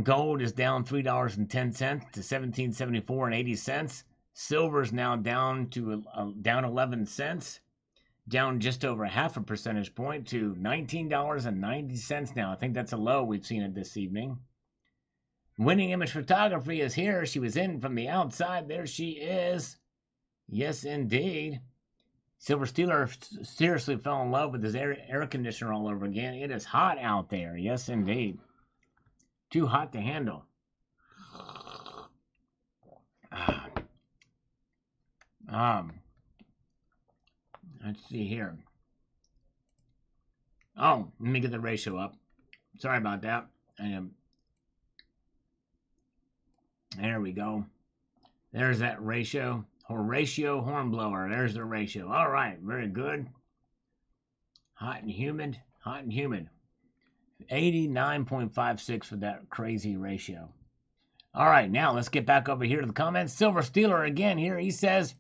Gold is down $3.10 to $17.74.80. Silver is now down to down 11 cents, down just over half a percentage point to $19.90 now. I think that's a low. We've seen it this evening. Winning Image Photography is here. She was in from the outside. There she is. Yes, indeed. Silver Steeler seriously fell in love with his air conditioner all over again. It is hot out there. Yes, indeed. Too hot to handle. Let's see here. Oh, let me get the ratio up. Sorry about that. There we go. There's that ratio. Horatio Hornblower. There's the ratio. All right. Very good. Hot and humid. Hot and humid. 89.56 for that crazy ratio. All right. Now let's get back over here to the comments. Silver Steeler again here. He says,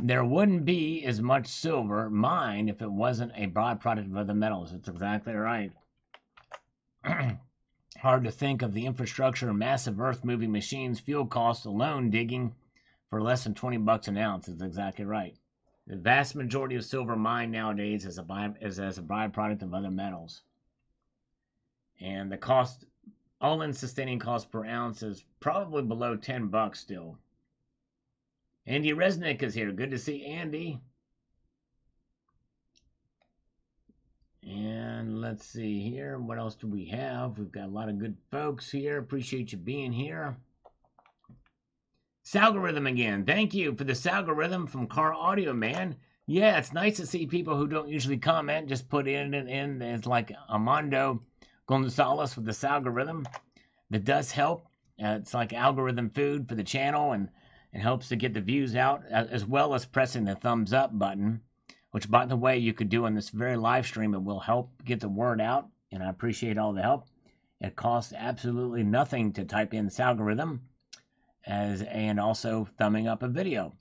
there wouldn't be as much silver mined if it wasn't a byproduct of other metals. That's exactly right. Hard to think of the infrastructure of massive earth-moving machines, fuel costs alone digging for less than $20 an ounce. That's exactly right. The vast majority of silver mined nowadays is as a byproduct of other metals. And the cost, all-in sustaining cost per ounce is probably below $10 still. Andy Resnick is here. Good to see Andy. And let's see here. What else do we have? We've got a lot of good folks here. Appreciate you being here. Salgorithm again. Thank you for the Salgorithm from Car Audio Man. Yeah, it's nice to see people who don't usually comment just put in and in. It's like Armando Gonzalez with the Salgorithm. That does help. It's like algorithm food for the channel, and it helps to get the views out, as well as pressing the thumbs up button, which, by the way, you could do on this very live stream. It will help get the word out, and I appreciate all the help. It costs absolutely nothing to type in Salgorithm, and also thumbing up a video.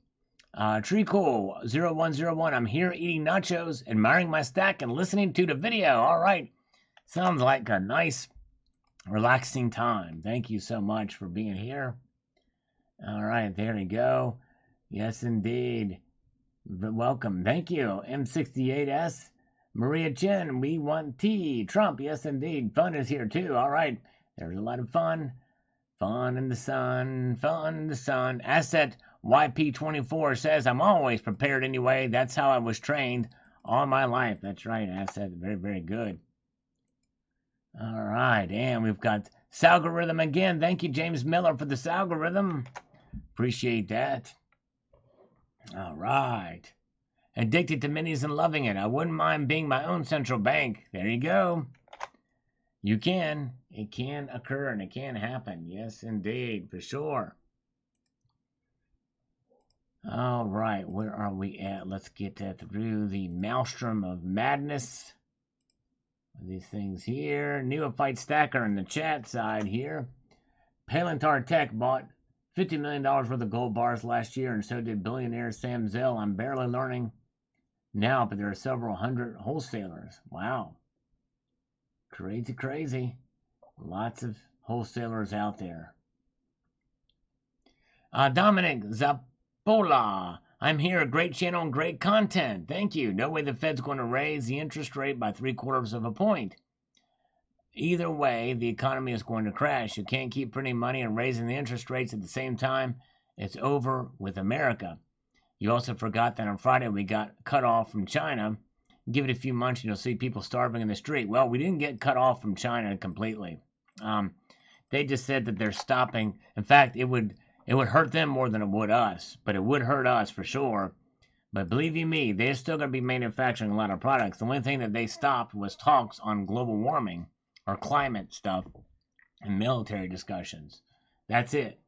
Treecool0101, I'm here eating nachos, admiring my stack, and listening to the video. All right, sounds like a nice, relaxing time. Thank you so much for being here. All right, there we go. Yes, indeed. Welcome. Thank you. M68S. Maria Chen, we want tea. Trump, yes, indeed. Fun is here, too. All right. There's a lot of fun. Fun in the sun. Fun in the sun. Asset YP24 says, I'm always prepared anyway. That's how I was trained all my life. That's right, Asset. Very, very good. All right. And we've got Salgorithm again. Thank you, James Miller, for the Salgorithm. Appreciate that. All right. Addicted to minis and loving it. I wouldn't mind being my own central bank. There you go. You can. It can occur and it can happen. Yes, indeed. For sure. All right. Where are we at? Let's get through the maelstrom of madness. These things here. Neophyte Stacker in the chat side here. Palantar Tech bought $50 million worth of gold bars last year, and so did billionaire Sam Zell. I'm barely learning now, but there are several hundred wholesalers. Wow. Crazy, crazy. Lots of wholesalers out there. Dominic Zapola. I'm here. A great channel and great content. Thank you. No way the Fed's going to raise the interest rate by 3/4 of a point. Either way, the economy is going to crash. You can't keep printing money and raising the interest rates at the same time. It's over with America. You also forgot that on Friday we got cut off from China. Give it a few months and you'll see people starving in the street. Well, we didn't get cut off from China completely. They just said that they're stopping. In fact, it would hurt them more than it would us, but it would hurt us for sure. But believe you me, they're still going to be manufacturing a lot of products. The only thing that they stopped was talks on global warming or climate stuff and military discussions. That's it.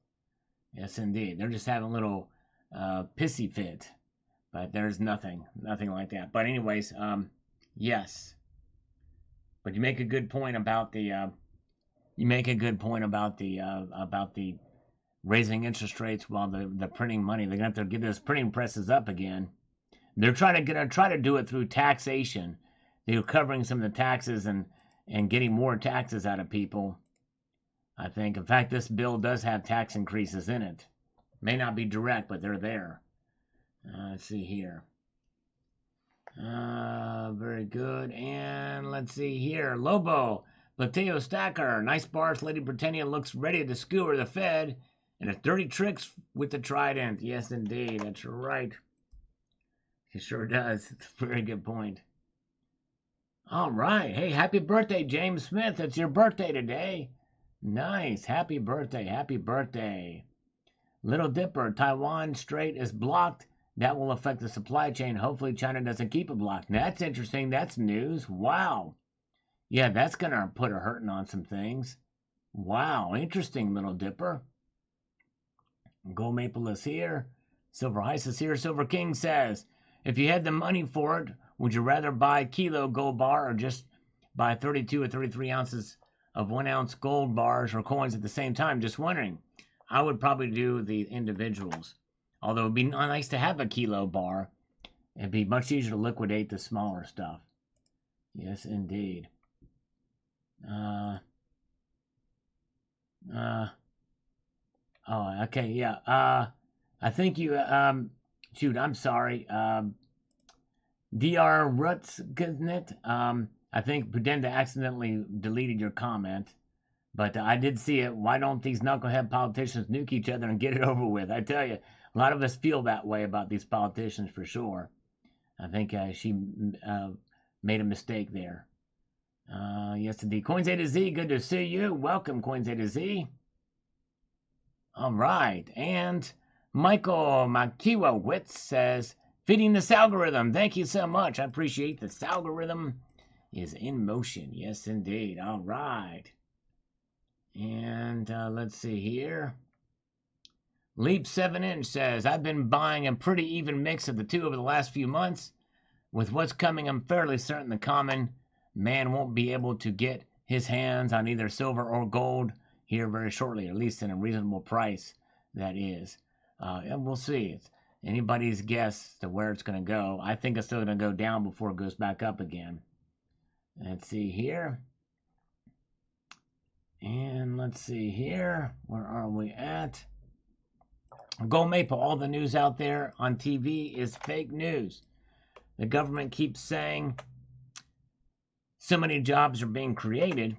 Yes, indeed. They're just having a little pissy fit. But there's nothing like that. But anyways, yes. But you make a good point about the raising interest rates while the printing money. They're going to have to get those printing presses up again. They're trying to do it through taxation. They're covering some of the taxes and getting more taxes out of people. I think. In fact, this bill does have tax increases in it. May not be direct, but they're there. Let's see here. Very good. And let's see here. Lobo, Plateo Stacker, nice bars. Lady Britannia looks ready to skewer the Fed. And it's dirty tricks with the trident. Yes, indeed. That's right. She sure does. It's a very good point. All right. Hey, happy birthday, James Smith. It's your birthday today. Nice. Happy birthday. Happy birthday. Little Dipper, Taiwan Strait is blocked. That will affect the supply chain. Hopefully China doesn't keep it blocked. That's interesting. That's news. Wow. Yeah, that's going to put a hurting on some things. Wow. Interesting, Little Dipper. Gold Maple is here. Silver Ice is here. Silver King says, if you had the money for it, would you rather buy kilo gold bar or just buy 32 or 33 ounces of 1 ounce gold bars or coins at the same time? Just wondering. I would probably do the individuals. Although it would be nice to have a kilo bar. It'd be much easier to liquidate the smaller stuff. Yes, indeed. Oh, okay, yeah. I think you, shoot, I'm sorry. Dr. Rutzknet, I think Prudenda accidentally deleted your comment, but I did see it. Why don't these knucklehead politicians nuke each other and get it over with? I tell you, a lot of us feel that way about these politicians for sure. I think she made a mistake there. Yes, indeed. Coins A to Z, good to see you. Welcome, Coins A to Z. All right. And Michael Makiwowitz says, feeding this algorithm. Thank you so much. I appreciate this algorithm is in motion. Yes, indeed. All right. And let's see here. Leap 7-inch says, I've been buying a pretty even mix of the two over the last few months. With what's coming, I'm fairly certain the common man won't be able to get his hands on either silver or gold here very shortly, at least in a reasonable price, that is. And we'll see. It's anybody's guess to where it's going to go. I think it's still going to go down before it goes back up again. Let's see here. And let's see here. Where are we at? Gold Maple, all the news out there on TV is fake news. The government keeps saying so many jobs are being created.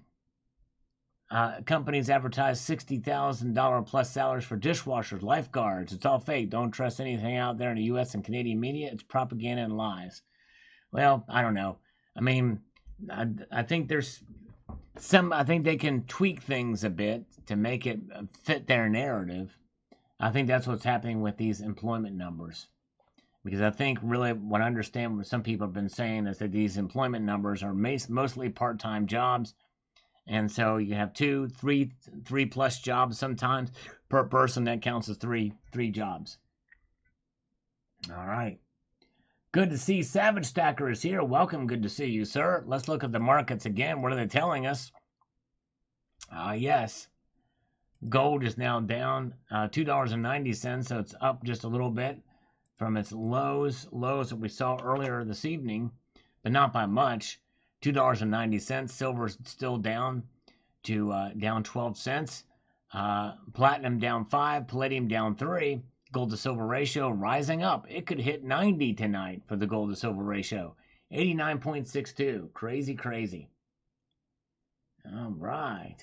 Companies advertise $60,000 plus salaries for dishwashers, lifeguards. It's all fake. Don't trust anything out there in the U.S. and Canadian media. It's propaganda and lies. Well, I don't know. I mean, I think there's I think they can tweak things a bit to make it fit their narrative. I think that's what's happening with these employment numbers. Because I think really what I understand what some people have been saying is that these employment numbers are mostly part-time jobs. And so you have three plus jobs sometimes per person. That counts as three jobs. All right. Good to see Savage Stacker is here. Welcome. Good to see you, sir. Let's look at the markets again. What are they telling us? Yes. Gold is now down $2.90, so it's up just a little bit from its lows that we saw earlier this evening, but not by much. $2.90. Silver's still down to down 12 cents. Platinum down 5, palladium down 3. Gold to silver ratio rising up. It could hit 90 tonight for the gold to silver ratio. 89.62. Crazy. All right.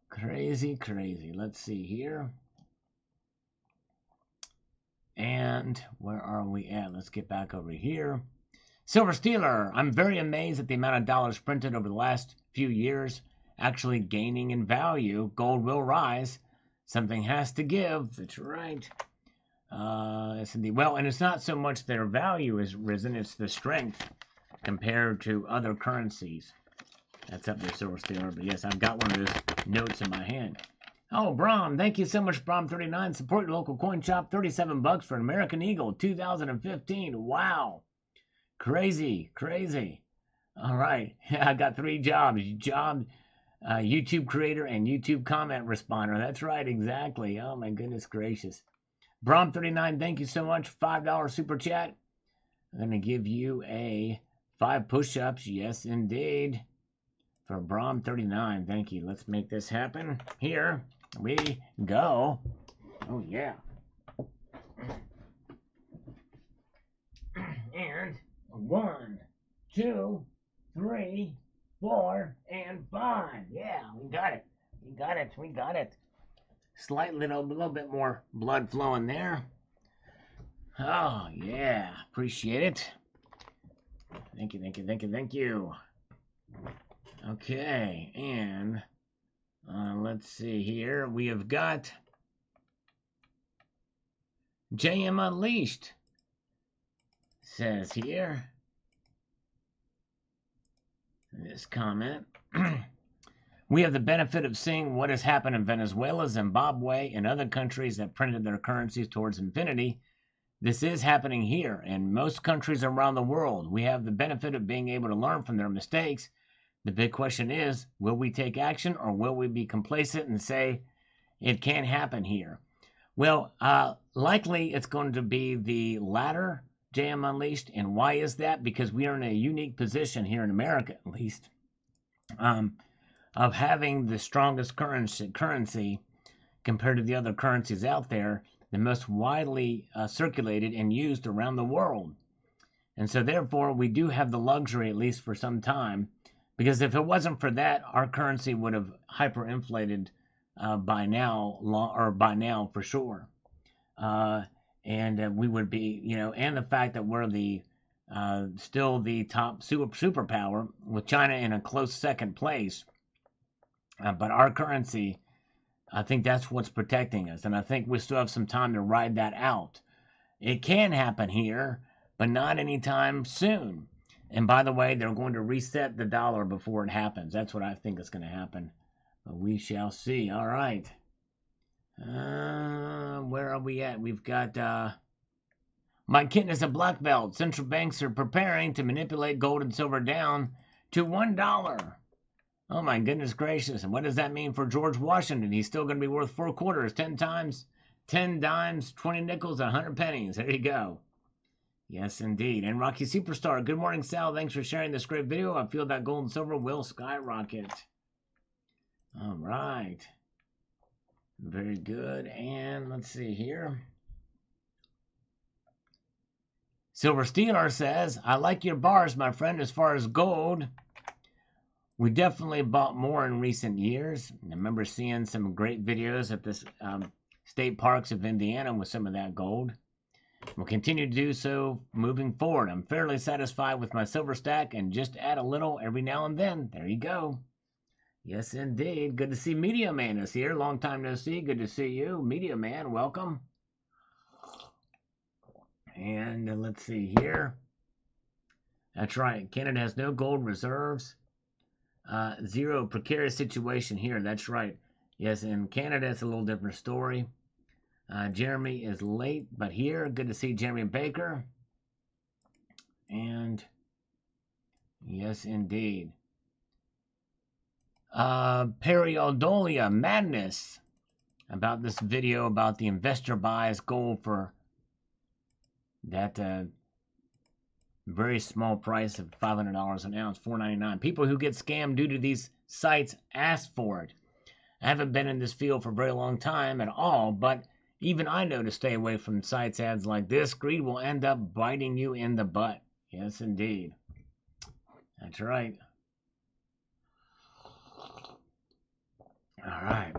Crazy. Let's see here. And where are we at? Let's get back over here. Silver Stealer, I'm very amazed at the amount of dollars printed over the last few years, actually gaining in value. Gold will rise. Something has to give. That's right. Yes, indeed. Well, and it's not so much their value has risen, it's the strength compared to other currencies. That's up there, Silver Stealer. But yes, I've got one of those notes in my hand. Oh, Brom, thank you so much, Brom39. Support your local coin shop. $37 for an American Eagle 2015. Wow. Crazy. All right. I got 3 jobs. YouTube creator and YouTube comment responder. That's right, exactly. Oh, my goodness gracious. Brom39, thank you so much. $5 super chat. I'm going to give you a 5 push-ups. Yes, indeed. For Brom39. Thank you. Let's make this happen. Here we go. Oh, yeah. And 1, 2, 3, 4, and 5. Yeah, we got it. Slightly, a little bit more blood flowing there. Oh, yeah. Appreciate it. Thank you. Okay, and let's see here. We have got JM Unleashed. Says here, this comment, we have the benefit of seeing what has happened in Venezuela, Zimbabwe, and other countries that printed their currencies towards infinity. This is happening here in most countries around the world. We have the benefit of being able to learn from their mistakes. The big question is, will we take action or will we be complacent and say it can't happen here? Well, likely it's going to be the latter, JM Unleashed. And why is that? Because we are in a unique position here in America, at least, of having the strongest currency compared to the other currencies out there, the most widely circulated and used around the world. And so therefore, we do have the luxury, at least for some time, because if it wasn't for that, our currency would have hyperinflated by now for sure. And we would be, and the fact that we're still the top superpower with China in a close second place. But our currency, I think that's what's protecting us. And I think we still have some time to ride that out. It can happen here, but not anytime soon. And by the way, they're going to reset the dollar before it happens. That's what I think is going to happen. But we shall see. All right. Where are we at? We've got Mike Kitten is a black belt. Central banks are preparing to manipulate gold and silver down to $1. Oh my goodness gracious. And what does that mean for George Washington? He's still going to be worth 4 quarters, 10 times, 10 dimes, 20 nickels, 100 pennies. There you go. Yes, indeed. And Rocky Superstar, good morning, Sal. Thanks for sharing this great video. I feel that gold and silver will skyrocket. All right. Very good. And let's see here. Silver Steeler says, I like your bars, my friend, as far as gold. We definitely bought more in recent years. I remember seeing some great videos at the state parks of Indiana with some of that gold. We'll continue to do so moving forward. I'm fairly satisfied with my silver stack and just add a little every now and then. There you go. Yes, indeed. Good to see Media Man is here. Long time no see. Good to see you. Media Man, welcome. And let's see here. That's right. Canada has no gold reserves. Zero precarious situation here. That's right. Yes, in Canada, it's a little different story. Jeremy is late, but here. Good to see Jeremy Baker. And yes, indeed. Periodolia Madness about this video about the investor buys gold for that very small price of $500 an ounce, $4.99. People who get scammed due to these sites ask for it. I haven't been in this field for a very long time at all, but even I know to stay away from sites ads like this. Greed will end up biting you in the butt. Yes, indeed. That's right. All right.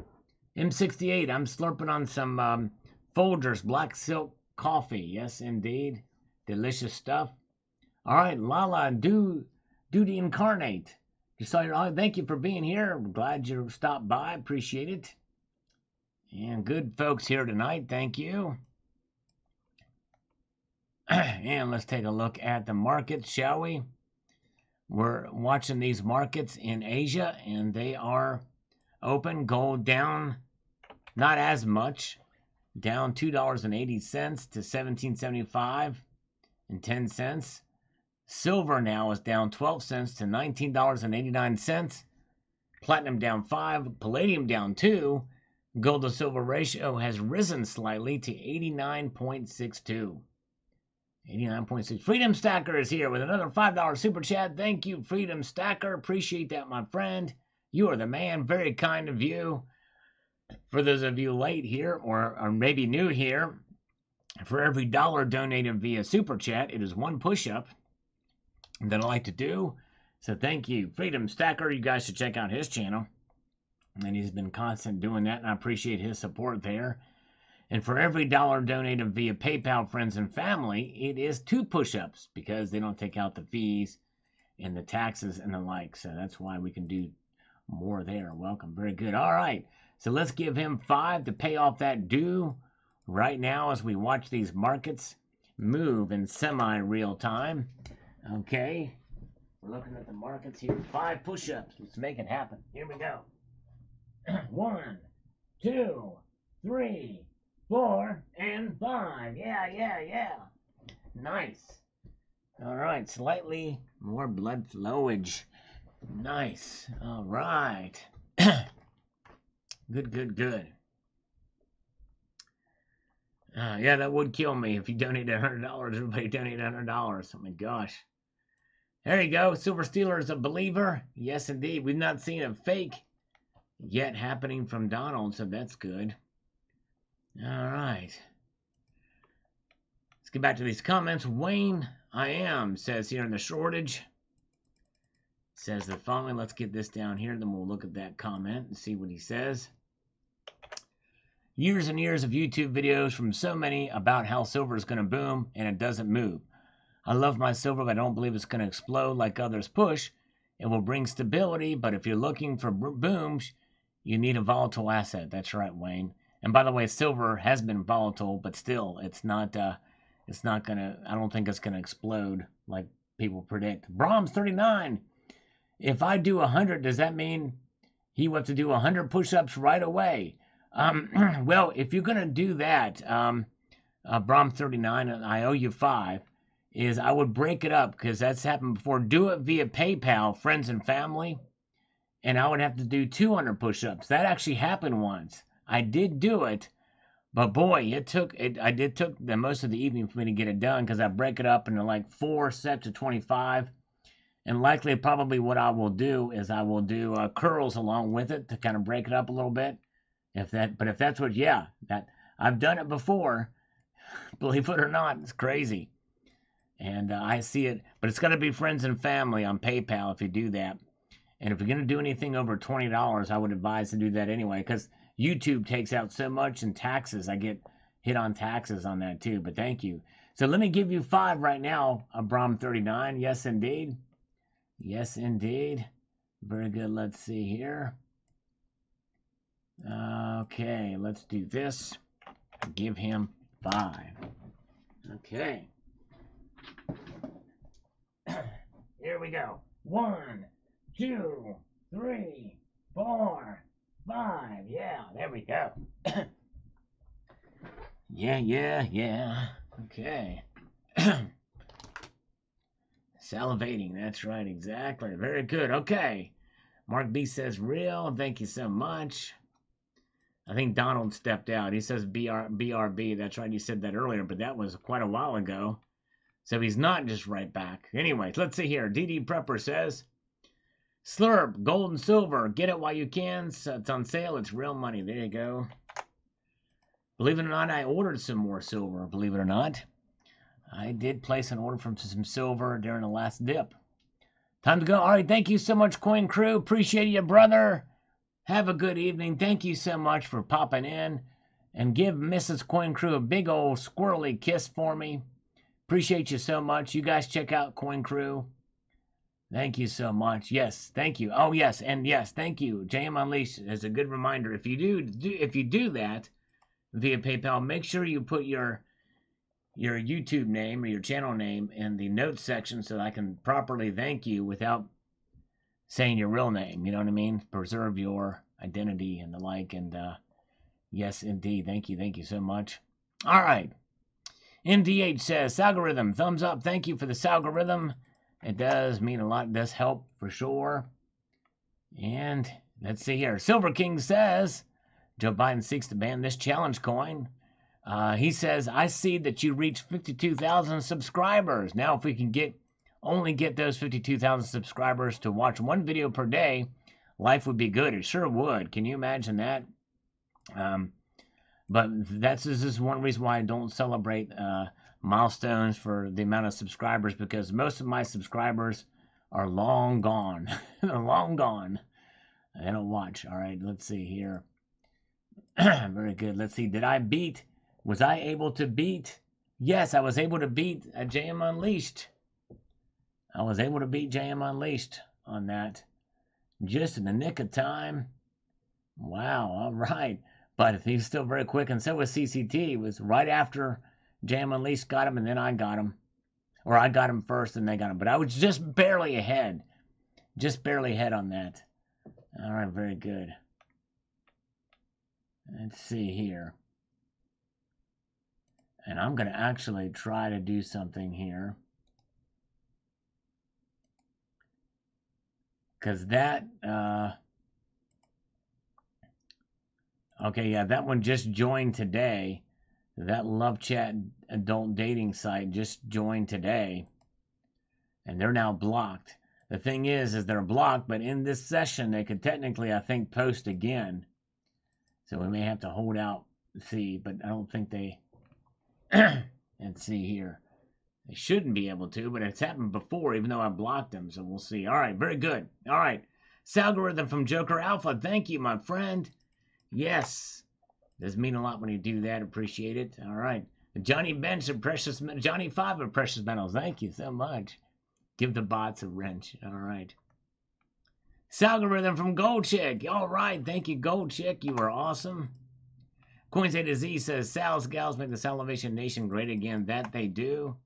M68, I'm slurping on some Folgers Black Silk coffee. Yes, indeed. Delicious stuff. All right, Lala Duty Incarnate. Just saw your thank you for being here. I'm glad you stopped by. Appreciate it. And good folks here tonight. Thank you. And let's take a look at the markets, shall we? We're watching these markets in Asia, and they are open. Gold down, not as much. Down $2.80 to $17.75.10. Silver now is down 12 cents to $19.89. Platinum down 5. Palladium down 2. Gold to silver ratio has risen slightly to 89.62. 89.6. Freedom Stacker is here with another $5 super chat. Thank you, Freedom Stacker. Appreciate that, my friend. You are the man. Very kind of you. For those of you late here or maybe new here, for every dollar donated via super chat, it is one push-up that I like to do. So thank you, Freedom Stacker. You guys should check out his channel. And he's been constant doing that, and I appreciate his support there. And for every dollar donated via PayPal, friends and family, it is 2 push-ups because they don't take out the fees and the taxes and the like. So that's why we can do more there. Welcome. Very good. All right. So let's give him 5 to pay off that due right now as we watch these markets move in semi-real time. Okay. We're looking at the markets here. 5 push-ups. Let's make it happen. Here we go. 1, 2, 3, 4, and 5. Yeah. Nice. All right. Slightly more blood flowage. Nice. All right. Good. Yeah, that would kill me if you donated $100. Everybody donated $100. Oh my gosh. There you go. Silver Steeler is a believer. Yes, indeed. We've not seen a fake yet happening from Donald, so that's good. All right. Let's get back to these comments. Wayne I am, says here in the shortage. Says the following. Let's get this down here, then we'll look at that comment and see what he says. Years and years of YouTube videos from so many about how silver is going to boom and it doesn't move. I love my silver, but I don't believe it's going to explode like others push. It will bring stability, but if you're looking for booms, you need a volatile asset. That's right, Wayne. And by the way, silver has been volatile, but still, it's not gonna. I don't think it's gonna explode like people predict. Brahms 39. If I do 100, does that mean he will have to do 100 push-ups right away? Well, if you're gonna do that, Brahms 39, and I owe you 5. Is I would break it up because that's happened before. Do it via PayPal, friends and family, and I would have to do 200 push-ups. That actually happened once. I did do it, but boy, it took the most of the evening for me to get it done because I break it up into like 4 sets of 25, and likely probably what I will do is I will do curls along with it to kind of break it up a little bit. If that's what, yeah, that I've done it before. Believe it or not, it's crazy. And I see it, but it's got to be friends and family on PayPal if you do that. And if you're going to do anything over $20, I would advise to do that anyway, because YouTube takes out so much in taxes. I get hit on taxes on that too, but thank you. So let me give you 5 right now, Abram 39. Yes, indeed. Yes, indeed. Very good. Let's see here. Okay, let's do this. Give him 5. Okay. Here we go. 1, 2, 3, 4, 5. Yeah, there we go. Yeah. Okay. Salivating. That's right, exactly. Very good. Okay. Mark B says real. Thank you so much. I think Donald stepped out. He says BRB. That's right. You said that earlier, but that was quite a while ago. So he's not just right back. Anyways, let's see here. DD Prepper says, Slurp, gold and silver. Get it while you can. So it's on sale. It's real money. There you go. Believe it or not, I ordered some more silver. Believe it or not. I did place an order from some silver during the last dip. Time to go. All right. Thank you so much, Coin Crew. Appreciate you, brother. Have a good evening. Thank you so much for popping in. And give Mrs. Coin Crew a big old squirrely kiss for me. Appreciate you so much. You guys check out Coin Crew. Thank you so much. Yes, thank you. Oh, yes, and yes, thank you. JM Unleashed is a good reminder. If you do that via PayPal, make sure you put your YouTube name or your channel name in the notes section so that I can properly thank you without saying your real name. You know what I mean? Preserve your identity and the like. And yes, indeed. Thank you so much. All right. MDH says, algorithm, thumbs up. Thank you for this algorithm. It does mean a lot. It does help for sure. And let's see here. Silver King says, Joe Biden seeks to ban this challenge coin. He says, I see that you reached 52,000 subscribers. Now, if we can only get those 52,000 subscribers to watch one video per day, life would be good. It sure would. Can you imagine that? But that's just one reason why I don't celebrate milestones for the amount of subscribers, because most of my subscribers are long gone. They're long gone. They don't watch. All right, let's see here. Very good. Let's see. Was I able to beat? Yes, I was able to beat JM Unleashed. I was able to beat JM Unleashed on that. Just in the nick of time. Wow, all right. But he's still very quick, and so was CCT. It was right after JM Unleashed got him, and then I got him. Or I got him first, and they got him. But I was just barely ahead. Just barely ahead on that. All right, very good. Let's see here. And I'm going to actually try to do something here. Because that... okay, yeah, that one just joined today. That Love Chat adult dating site just joined today. And they're now blocked. The thing is they're blocked, but in this session, they could technically, I think, post again. So we may have to hold out, see, but I don't think they... Let's see here. They shouldn't be able to, but it's happened before, even though I blocked them, so we'll see. All right, very good. All right. Salgorithm from Joker Alpha. Thank you, my friend. Yes. Does mean a lot when you do that. Appreciate it. All right. Johnny Bench of Precious Johnny 5 of Precious Metals. Thank you so much. Give the bots a wrench. All right. Salgorithm from Gold Chick. All right. Thank you, Gold Chick. You were awesome. Coins A to Z says, Sal's gals make the Salvation Nation great again. That they do.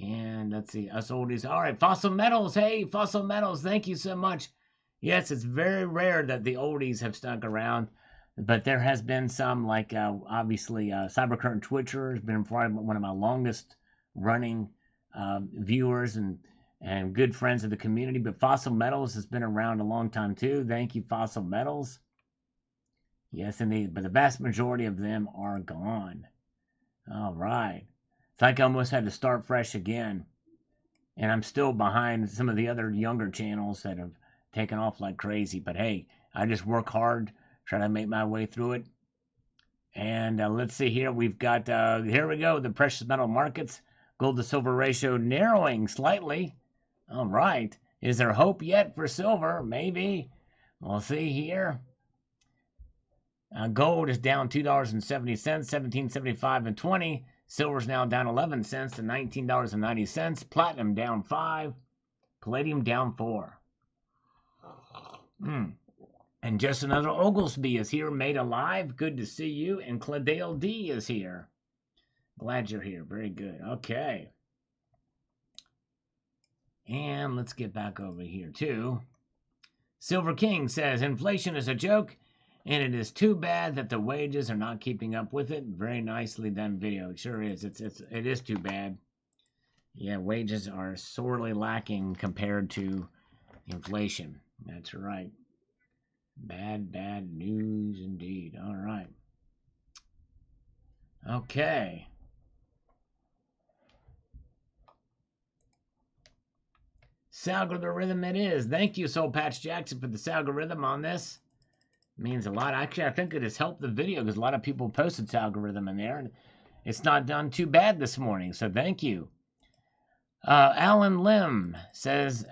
And let's see, us oldies. All right, Fossil Metals. Hey, Fossil Metals, thank you so much. Yes, it's very rare that the oldies have stuck around, but there has been some, like obviously Cybercurrent Twitcher has been probably one of my longest running viewers and good friends of the community. But Fossil Metals has been around a long time too. Thank you, Fossil Metals. Yes, indeed. But the vast majority of them are gone. All right. It's like I almost had to start fresh again. And I'm still behind some of the other younger channels that have taken off like crazy. But hey, I just work hard, try to make my way through it. And let's see here. We've got, here we go, the precious metal markets. Gold to silver ratio narrowing slightly. All right. Is there hope yet for silver? Maybe. We'll see here. Gold is down $2.70, $17.75 and 20. Silver's now down 11 cents to $19.90. Platinum down 5. Palladium down 4. And just another Oglesby is here, made alive. Good to see you. And Cladale D is here. Glad you're here. Very good. Okay. And let's get back over here too. Silver King says, inflation is a joke. And it is too bad that the wages are not keeping up with it. Very nicely done video. It sure is. It is too bad. Yeah, wages are sorely lacking compared to inflation. That's right. Bad news indeed. All right. Okay. Salgorithm it is. Thank you, Soul Patch Jackson, for the Salgorithm on this. Means a lot. Actually, I think it has helped the video because a lot of people posted algorithm in there, and it's not done too bad this morning. So thank you. Alan Lim says,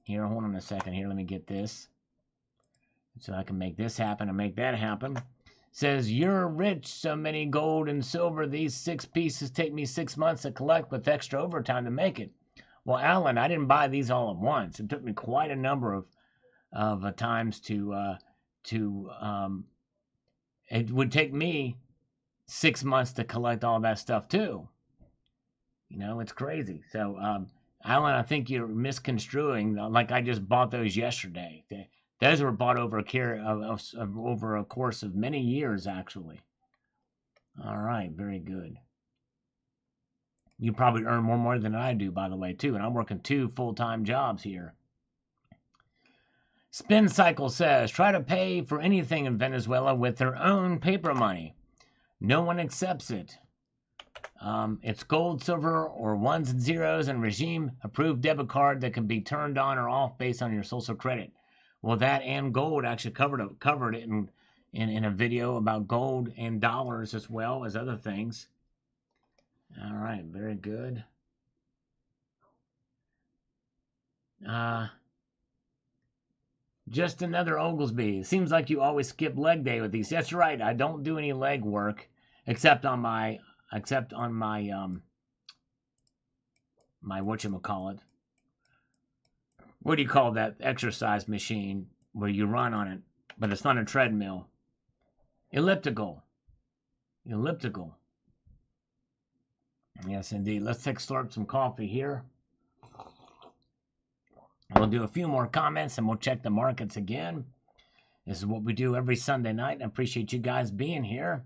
here, hold on a second here. Let me get this so I can make this happen and make that happen. Says, you're rich. So many gold and silver. These 6 pieces take me 6 months to collect with extra overtime to make it. Well, Alan, I didn't buy these all at once. It took me quite a number of times it would take me 6 months to collect all that stuff too. You know, it's crazy. So, Alan, I think you're misconstruing. Like I just bought those yesterday. Those were bought over a course of many years, actually. All right, very good. You probably earn more than I do, by the way, too. And I'm working 2 full-time jobs here. Spin Cycle says, try to pay for anything in Venezuela with their own paper money. No one accepts it. It's gold, silver, or ones and zeros, and regime-approved debit card that can be turned on or off based on your social credit. Well, that and gold actually covered it in a video about gold and dollars as well as other things. All right, very good. Just another Oglesby. Seems like you always skip leg day with these. That's right. I don't do any leg work except on my my whatchamacallit. What do you call that exercise machine where you run on it, but it's not a treadmill? Elliptical. Yes, indeed. Let's slurp some coffee here. We'll do a few more comments and we'll check the markets again. This is what we do every Sunday night. I appreciate you guys being here.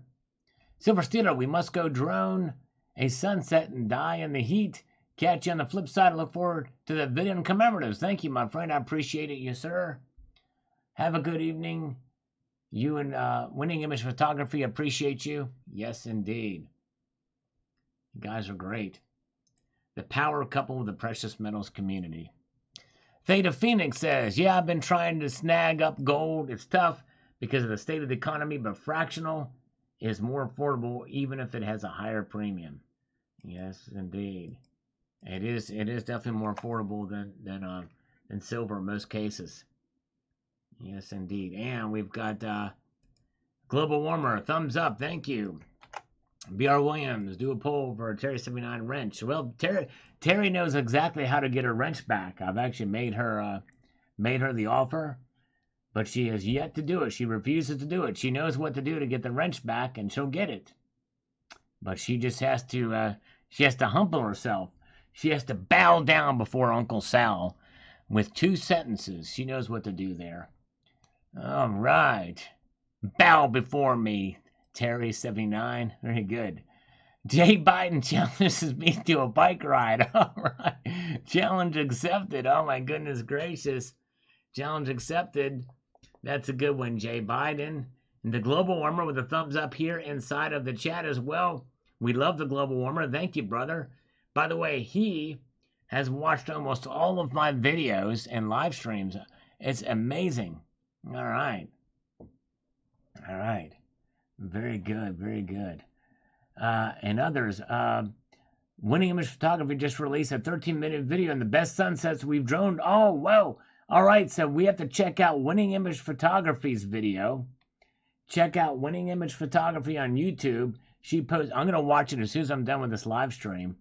Silver Steeler, we must go drone a sunset and die in the heat. Catch you on the flip side. I look forward to the video and commemoratives. Thank you, my friend. I appreciate it, you sir. Have a good evening. You and Winning Image Photography, appreciate you. Yes, indeed. You guys are great. The power couple of the precious metals community. Theta Phoenix says, yeah, I've been trying to snag up gold. It's tough because of the state of the economy, but fractional is more affordable even if it has a higher premium. Yes, indeed. It is definitely more affordable than silver in most cases. Yes, indeed. And we've got global warmer. Thumbs up. Thank you. BR Williams, do a poll for Terry 79 wrench. Well, Terry knows exactly how to get her wrench back. I've actually made her the offer, but she has yet to do it. She refuses to do it. She knows what to do to get the wrench back, and she'll get it. But she has to humble herself. She has to bow down before Uncle Sal with 2 sentences. She knows what to do there. All right. Bow before me, Terry 79. Very good. Jay Biden challenges me to a bike ride. All right. Challenge accepted. Oh, my goodness gracious. Challenge accepted. That's a good one, Jay Biden. And the global warmer with a thumbs up here inside of the chat as well. We love the global warmer. Thank you, brother. By the way, he has watched almost all of my videos and live streams. It's amazing. All right. All right. Very good. Very good. And others. Winning Image Photography just released a 13-minute video on the best sunsets we've droned. Oh, whoa. All right. So we have to check out Winning Image Photography's video. Check out Winning Image Photography on YouTube. She posts. I'm going to watch it as soon as I'm done with this live stream.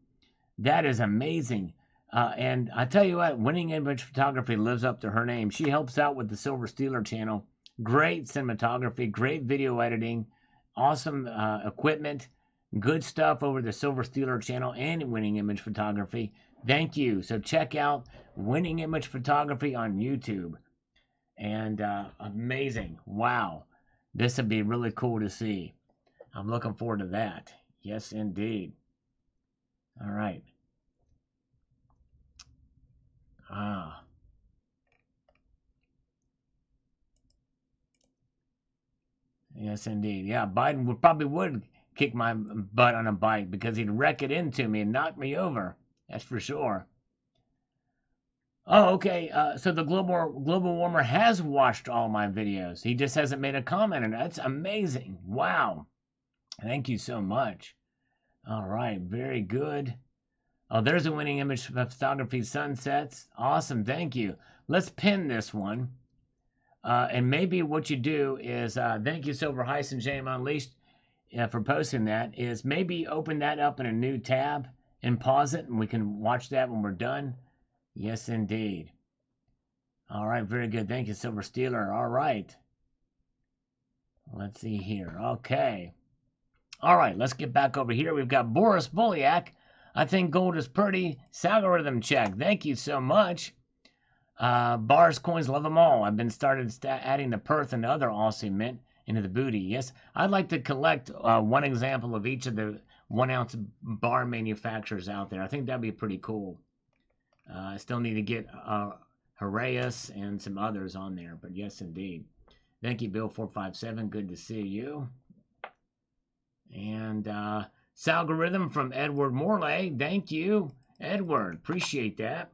That is amazing. And I tell you what, Winning Image Photography lives up to her name. She helps out with the Silver Stealer channel. Great cinematography, great video editing, awesome equipment, good stuff over the Silver Stealer channel and Winning Image Photography. Thank you. So check out Winning Image Photography on YouTube. And amazing. Wow. This would be really cool to see. I'm looking forward to that. Yes, indeed. All right. Ah. Yes, indeed. Yeah, Biden would kick my butt on a bike because he'd wreck it into me and knock me over. That's for sure. Oh, okay. So the global warmer has watched all my videos. He just hasn't made a comment, and that's amazing. Wow. Thank you so much. All right, very good. Oh, there's a Winning Image Photography sunsets. Awesome, thank you. Let's pin this one. And maybe what you do is, thank you, Silver Heist and James Unleashed, for posting that, is maybe open that up in a new tab and pause it, and we can watch that when we're done. Yes, indeed. All right, very good. Thank you, Silver Stealer. All right. Let's see here. Okay. All right, let's get back over here. We've got Boris Boliak. I think gold is pretty. Algorithm check. Thank you so much. Bars, coins, love them all. I've been adding the Perth and other Aussie mint into the booty. Yes, I'd like to collect one example of each of the 1-ounce bar manufacturers out there. I think that'd be pretty cool. I still need to get Haraeus and some others on there, but yes, indeed. Thank you, Bill457. Good to see you. And Salgorithm from Edward Morley. Thank you, Edward. Appreciate that.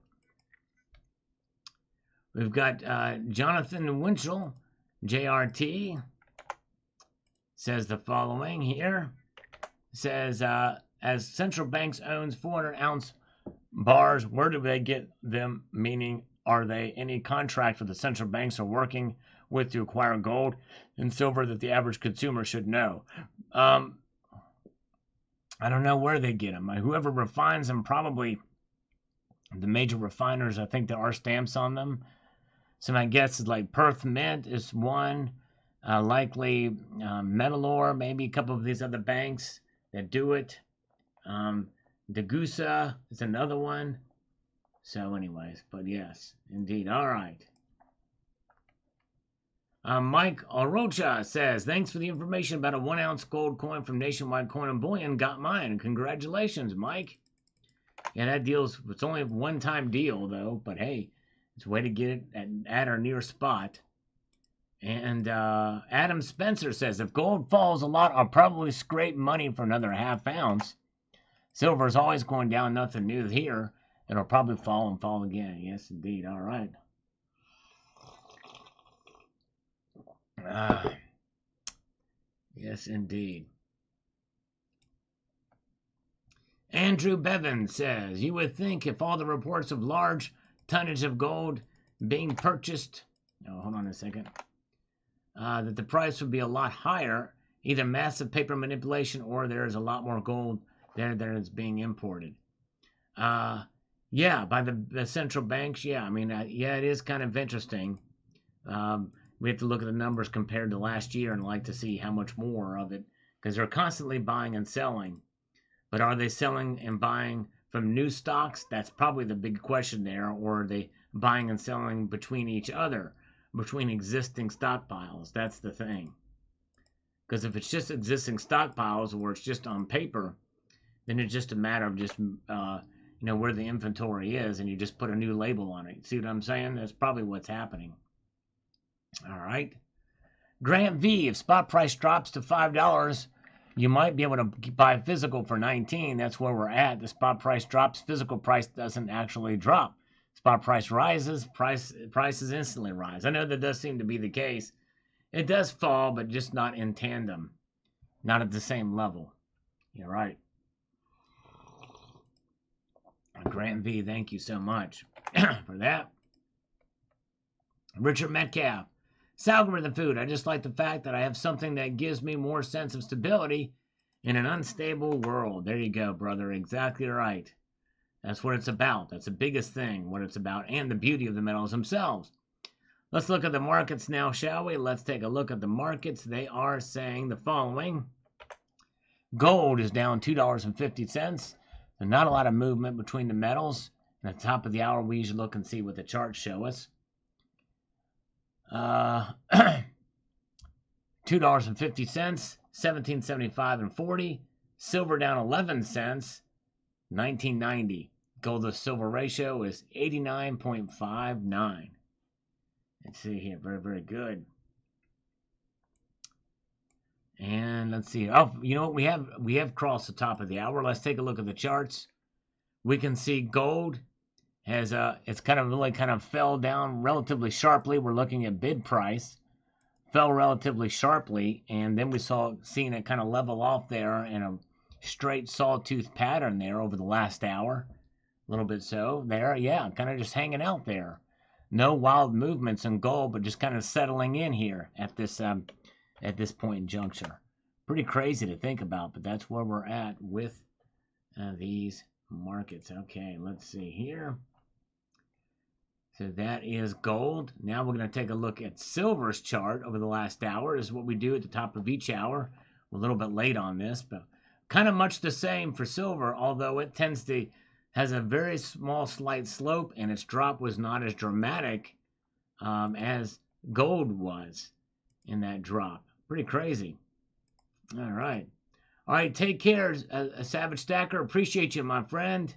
We've got Jonathan Winchell, JRT, says the following here. Says, as central banks owns 400-ounce bars, where do they get them? Meaning, are they any contract that the central banks are working with to acquire gold and silver that the average consumer should know? I don't know where they get them. Whoever refines them, probably the major refiners, I think there are stamps on them. So my guess is like Perth Mint is one. Likely Metalor, maybe a couple of these other banks that do it. Degussa is another one. So anyways, but yes, indeed. All right. Mike Orocha says, thanks for the information about a 1-ounce gold coin from Nationwide Coin and Bullion. Got mine. Congratulations, Mike. Yeah, that it's only a one-time deal, though. But hey, it's a way to get it at or near spot. And Adam Spencer says, if gold falls a lot, I'll probably scrape money for another half-ounce. Silver is always going down. Nothing new here. It'll probably fall and fall again. Yes, indeed. All right. Yes, indeed. Andrew Bevan says, you would think if all the reports of large tonnage of gold being purchased, oh, hold on a second, that the price would be a lot higher, either massive paper manipulation or there's a lot more gold there that is being imported. Yeah, by the central banks, yeah. I mean, yeah, it is kind of interesting. We have to look at the numbers compared to last year and like to see how much more of it, because they're constantly buying and selling. But are they selling and buying from new stocks? That's probably the big question there. Or are they buying and selling between each other, between existing stockpiles? That's the thing. Because if it's just existing stockpiles or it's just on paper, then it's just a matter of just where the inventory is, and you just put a new label on it. See what I'm saying? That's probably what's happening. All right. Grant V, if spot price drops to $5, you might be able to buy physical for 19. That's where we're at. The spot price drops, physical price doesn't actually drop. Spot price rises, prices instantly rise. I know that does seem to be the case. It does fall, but just not in tandem. Not at the same level. You're right. Grant V, thank you so much for that. Richard Metcalf. Algorithm food. I just like the fact that I have something that gives me more sense of stability in an unstable world. There you go, brother. Exactly right. That's what it's about. That's the biggest thing, what it's about, and the beauty of the metals themselves. Let's look at the markets now, shall we? Let's take a look at the markets. They are saying the following. Gold is down $2.50. So not a lot of movement between the metals. At the top of the hour, we usually look and see what the charts show us. $2.50, $17.75 and 40. Silver down 11 cents, $19.90. Gold to silver ratio is 89.59. Let's see here, very, very good. And let's see. Oh, you know what? We have crossed the top of the hour. Let's take a look at the charts. We can see gold has it's kind of fell down relatively sharply. We're looking at bid price, fell relatively sharply, and then we seeing it kind of level off there in a straight sawtooth pattern there over the last hour, a little bit so there, yeah, kind of just hanging out there. No wild movements in gold, but just kind of settling in here at this point in juncture. Pretty crazy to think about, but that's where we're at with these markets. Okay, let's see here. So that is gold. Now we're going to take a look at silver's chart over the last hour. This is what we do at the top of each hour. We're a little bit late on this, but kind of much the same for silver, although it has a very small slight slope, and its drop was not as dramatic as gold was in that drop. Pretty crazy. All right. Take care, Savage Stacker. Appreciate you, my friend.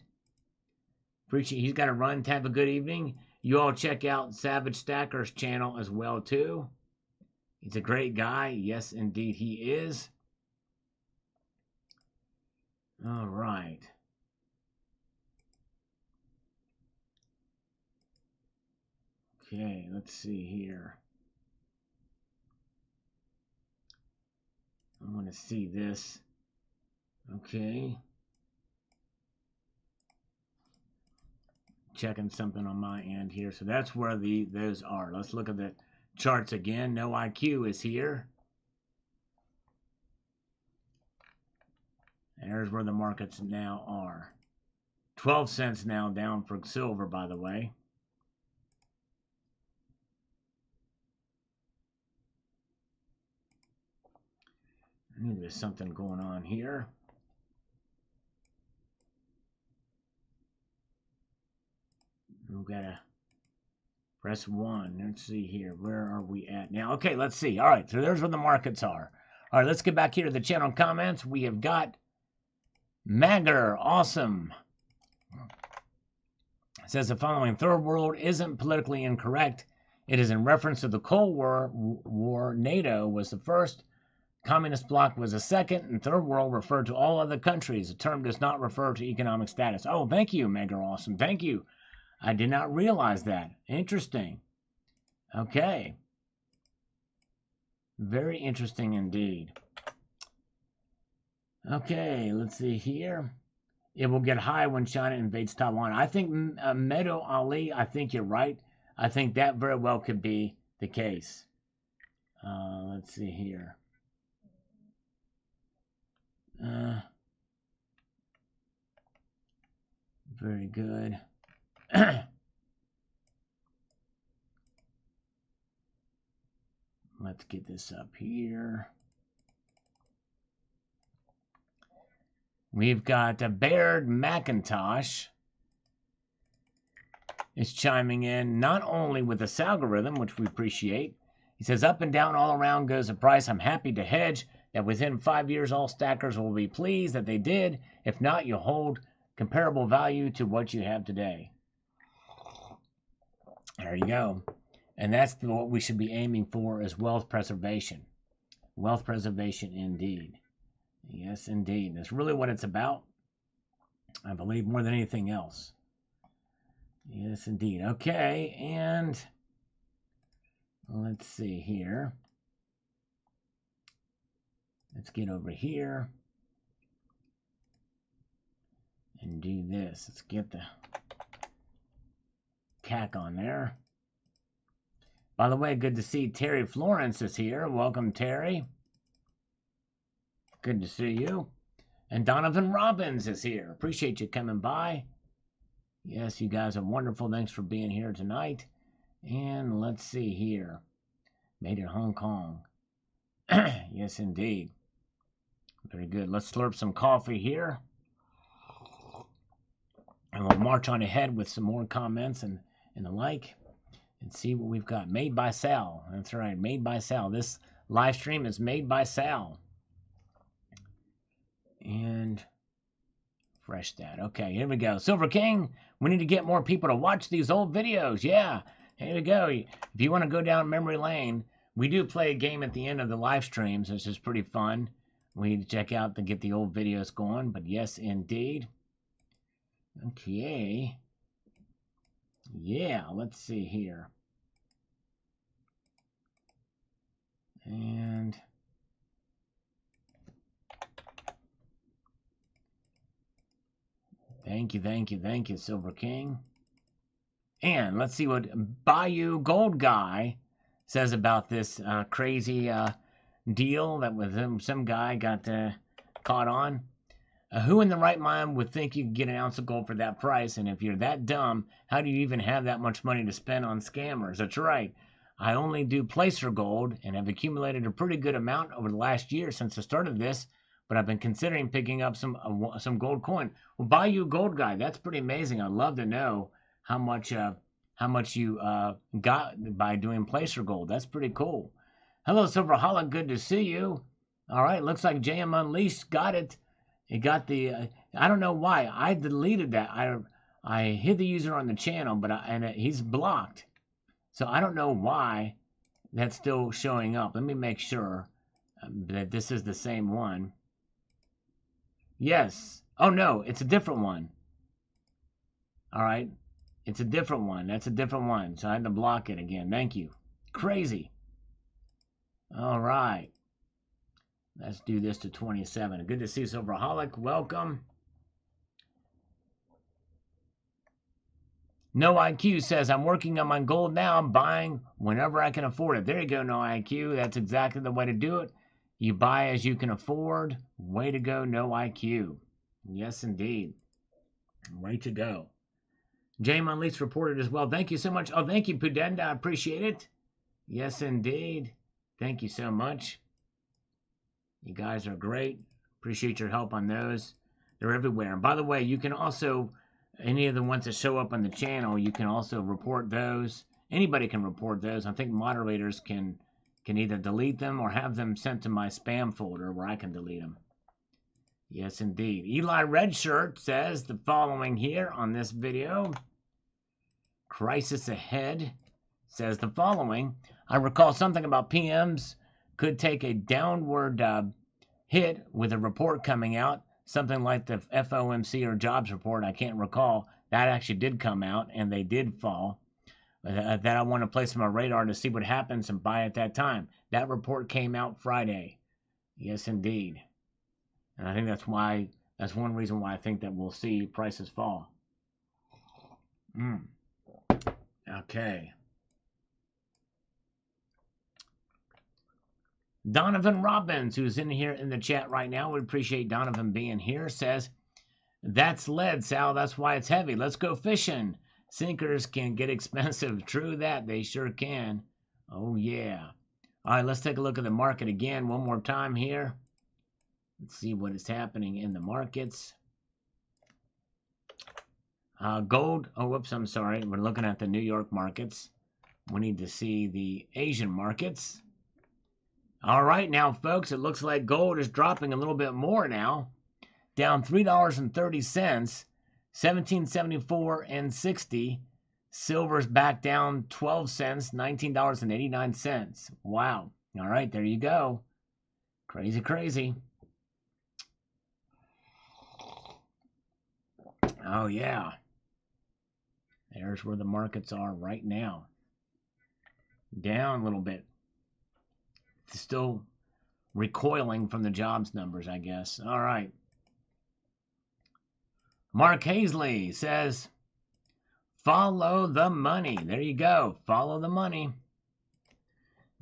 He's got to run. Have a good evening. You all check out Savage Stacker's channel as well, too. He's a great guy. Yes, indeed, he is. All right. Okay, let's see here. I want to see this. Okay. Checking something on my end here. So that's where those are. Let's look at the charts again. No IQ is here. There's where the markets now are. 12 cents now down for silver, by the way. I knew there's something going on here. We've got to press 1. Let's see here. Where are we at now? Okay, let's see. All right, so there's where the markets are. All right, let's get back here to the channel comments. We have got Magger. Awesome. It says the following. Third world isn't politically incorrect. It is in reference to the Cold War. NATO was the first. Communist bloc was the second, and third world referred to all other countries. The term does not refer to economic status. Oh, thank you, Magger. Awesome. Thank you. I did not realize that. Interesting. Okay. Very interesting indeed. Okay, let's see here. it will get high when China invades Taiwan. I think Meadow Ali, I think you're right. I think that very well could be the case. Let's see here. Very good. Let's get this up here. We've got Baird McIntosh is chiming in, not only with this algorithm, which we appreciate. He says, up and down all around goes the price. I'm happy to hedge that within 5 years, all stackers will be pleased that they did. If not, you'll hold comparable value to what you have today. There you go. And that's what we should be aiming for, is wealth preservation. Wealth preservation indeed. Yes, indeed. That's really what it's about, I believe, more than anything else. Yes, indeed. Okay, and let's see here. Let's get over here and do this. Let's get the CAC on there. By the way, good to see Terry Florence is here. Welcome, Terry. Good to see you. And Donovan Robbins is here. Appreciate you coming by. Yes, you guys are wonderful. Thanks for being here tonight. And let's see here. Made in Hong Kong. Yes, indeed. Very good. Let's slurp some coffee here. And we'll march on ahead with some more comments and the like. And see what we've got. Made by Sal. That's right. Made by Sal. This live stream is made by Sal. And fresh that. Okay, here we go. Silver King, we need to get more people to watch these old videos. Yeah, here we go. If you want to go down memory lane, we do play a game at the end of the live streams. This is pretty fun. We need to check out to get the old videos going. But yes, indeed. Okay. Yeah, let's see here. And thank you, Silver King. And let's see what Bayou Gold Guy says about this crazy deal that with some guy got caught on. Who in the right mind would think you could get an ounce of gold for that price? And if you're that dumb, how do you even have that much money to spend on scammers? That's right. I only do placer gold and have accumulated a pretty good amount over the last year since I started this, but I've been considering picking up some gold coin. Well, Bayou Gold Guy, that's pretty amazing. I'd love to know how much you got by doing placer gold. That's pretty cool. Hello, Silverholic. Good to see you. All right, looks like JM Unleashed got it. It got the, I don't know why. I deleted that. I hid the user on the channel, but he's blocked. So I don't know why that's still showing up. Let me make sure that this is the same one. Yes. Oh, no, it's a different one. All right. It's a different one. That's a different one. So I had to block it again. Thank you. Crazy. All right. Let's do this to 27. Good to see Silverholic. Welcome. No IQ says, I'm working on my gold now. I'm buying whenever I can afford it. There you go, No IQ. That's exactly the way to do it. You buy as you can afford. Way to go, No IQ. Yes, indeed. Way to go. James Unleashed reported as well. Thank you so much. Oh, thank you, Pudenda. I appreciate it. Yes, indeed. Thank you so much. You guys are great. Appreciate your help on those. They're everywhere. And by the way, you can also, any of the ones that show up on the channel, you can also report those. Anybody can report those. I think moderators can either delete them or have them sent to my spam folder where I can delete them. Yes, indeed. Eli Redshirt says the following here on this video. Crisis Ahead says the following. I recall something about PMs could take a downward hit with a report coming out, something like the FOMC or jobs report. I can't recall. That actually did come out, and they did fall. That I want to place on my radar to see what happens and buy at that time. That report came out Friday. Yes, indeed. And I think that's why That's one reason why I think that we'll see prices fall. Okay. Donovan Robbins, who's in here in the chat right now, we appreciate Donovan being here, says, that's lead, Sal. That's why it's heavy. Let's go fishing. Sinkers can get expensive. True that. They sure can. Oh, yeah. All right, let's take a look at the market again one more time here. Let's see what is happening in the markets. Gold. Oh, whoops, I'm sorry. We're looking at the New York markets. We need to see the Asian markets. All right, now, folks, it looks like gold is dropping a little bit more now. Down $3.30, 1774 and 60. Silver's back down 12 cents, $19.89. Wow. All right, there you go. Crazy, crazy. Oh, yeah. There's where the markets are right now. Down a little bit. Still recoiling from the jobs numbers, I guess. All right. Mark Hazley says, follow the money. There you go. Follow the money.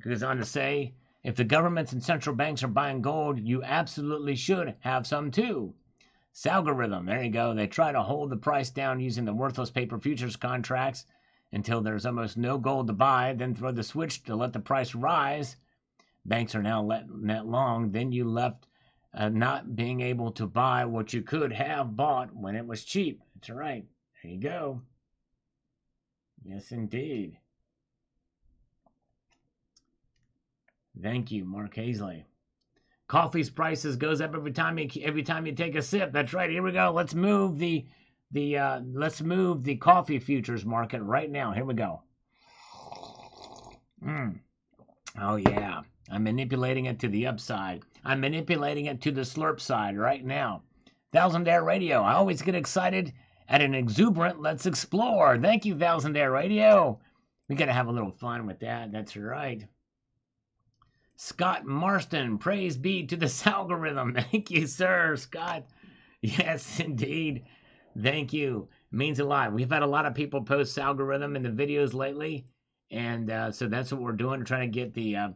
Goes on to say, if the governments and central banks are buying gold, you absolutely should have some too. Salgorithm. There you go. They try to hold the price down using the worthless paper futures contracts until there's almost no gold to buy, then throw the switch to let the price rise. Banks are now net long. Then you left not being able to buy what you could have bought when it was cheap. That's right. There you go. Yes, indeed. Thank you, Mark Hazley. Coffee's prices goes up every time you take a sip. That's right. Here we go. Let's move the coffee futures market right now. Here we go. Oh yeah. I'm manipulating it to the upside. I'm manipulating it to the slurp side right now. Thousand Air Radio. I always get excited at an exuberant let's explore. Thank you, Thousand Air Radio. We got to have a little fun with that. That's right. Scott Marston. Praise be to the algorithm. Thank you, sir, Scott. Yes, indeed. Thank you. It means a lot. We've had a lot of people post algorithm in the videos lately. And so that's what we're doing, trying to get the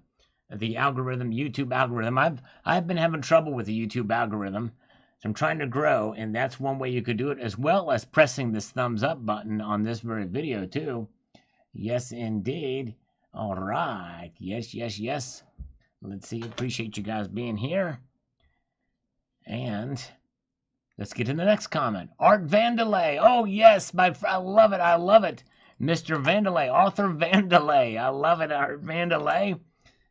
algorithm, YouTube algorithm. I've been having trouble with the YouTube algorithm. So I'm trying to grow, and that's one way you could do it, as well as pressing this thumbs up button on this very video too. Yes, indeed. All right. Yes, yes, yes. Let's see. Appreciate you guys being here. And let's get to the next comment. Art Vandelay. Oh, yes. I love it. I love it. Mr. Vandelay, Arthur Vandelay. I love it, Art Vandelay.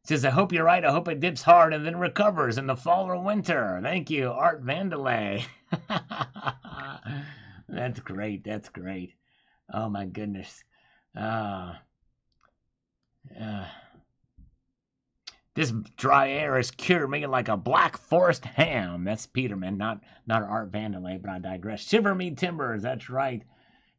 Says, I hope you're right. I hope it dips hard and then recovers in the fall or winter. Thank you, Art Vandelay. That's great. That's great. Oh, my goodness. This dry air is cured me like a black forest ham. That's Peterman, not Art Vandelay, but I digress. Shiver me timbers. That's right.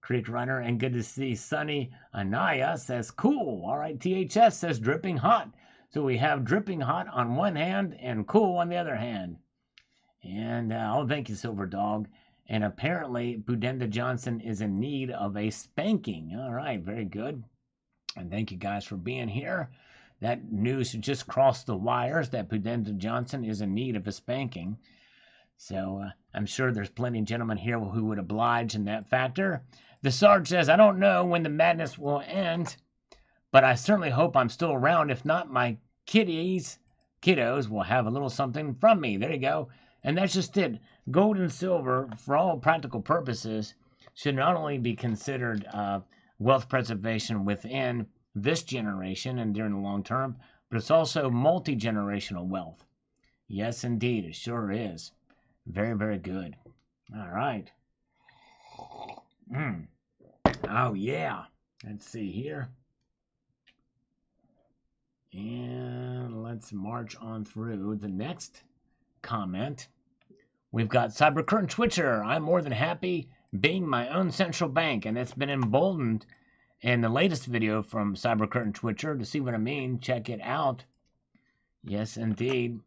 Creek Runner, and good to see Sunny Anaya says, cool. All right, THS says dripping hot. So we have dripping hot on one hand and cool on the other hand. And, oh, thank you, Silver Dog. And apparently, Budenda Johnson is in need of a spanking. All right, very good. And thank you guys for being here. That news just crossed the wires that Budenda Johnson is in need of a spanking. So I'm sure there's plenty of gentlemen here who would oblige in that factor. The Sarge says, I don't know when the madness will end, but I certainly hope I'm still around. If not, my kiddos will have a little something from me. There you go. And that's just it. Gold and silver, for all practical purposes, should not only be considered wealth preservation within this generation and during the long term, but it's also multi-generational wealth. Yes, indeed. It sure is. Very, very good. All right. Oh, yeah. Let's see here. And let's march on through the next comment. We've got Cybercurtain Twitcher. I'm more than happy being my own central bank, and it's been emboldened in the latest video from Cybercurtain I see what I mean. Check it out. Yes, indeed.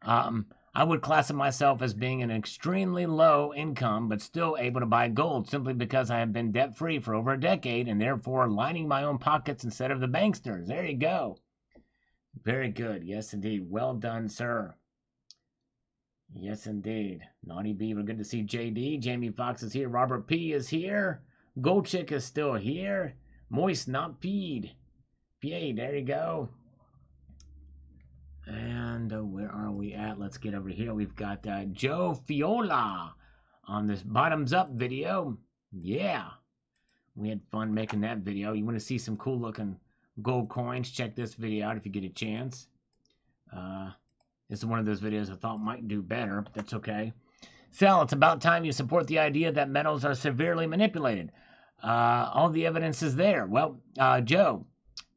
I I would classify myself as being an extremely low income, but still able to buy gold simply because I have been debt-free for over a decade and therefore lining my own pockets instead of the banksters. There you go. Very good. Yes, indeed. Well done, sir. Yes, indeed. Naughty Beaver, good to see JD. Jamie Fox is here. Robert P is here. Gold Chick is still here. Moist, not peed. Yay, there you go. And where are we at? Let's get over here. We've got Joe Fiola on this bottoms up video. Yeah, we had fun making that video. You want to see some cool looking gold coins? Check this video out if you get a chance. This is one of those videos I thought might do better, but that's okay. Sal, it's about time you support the idea that metals are severely manipulated. All the evidence is there. Well, Joe,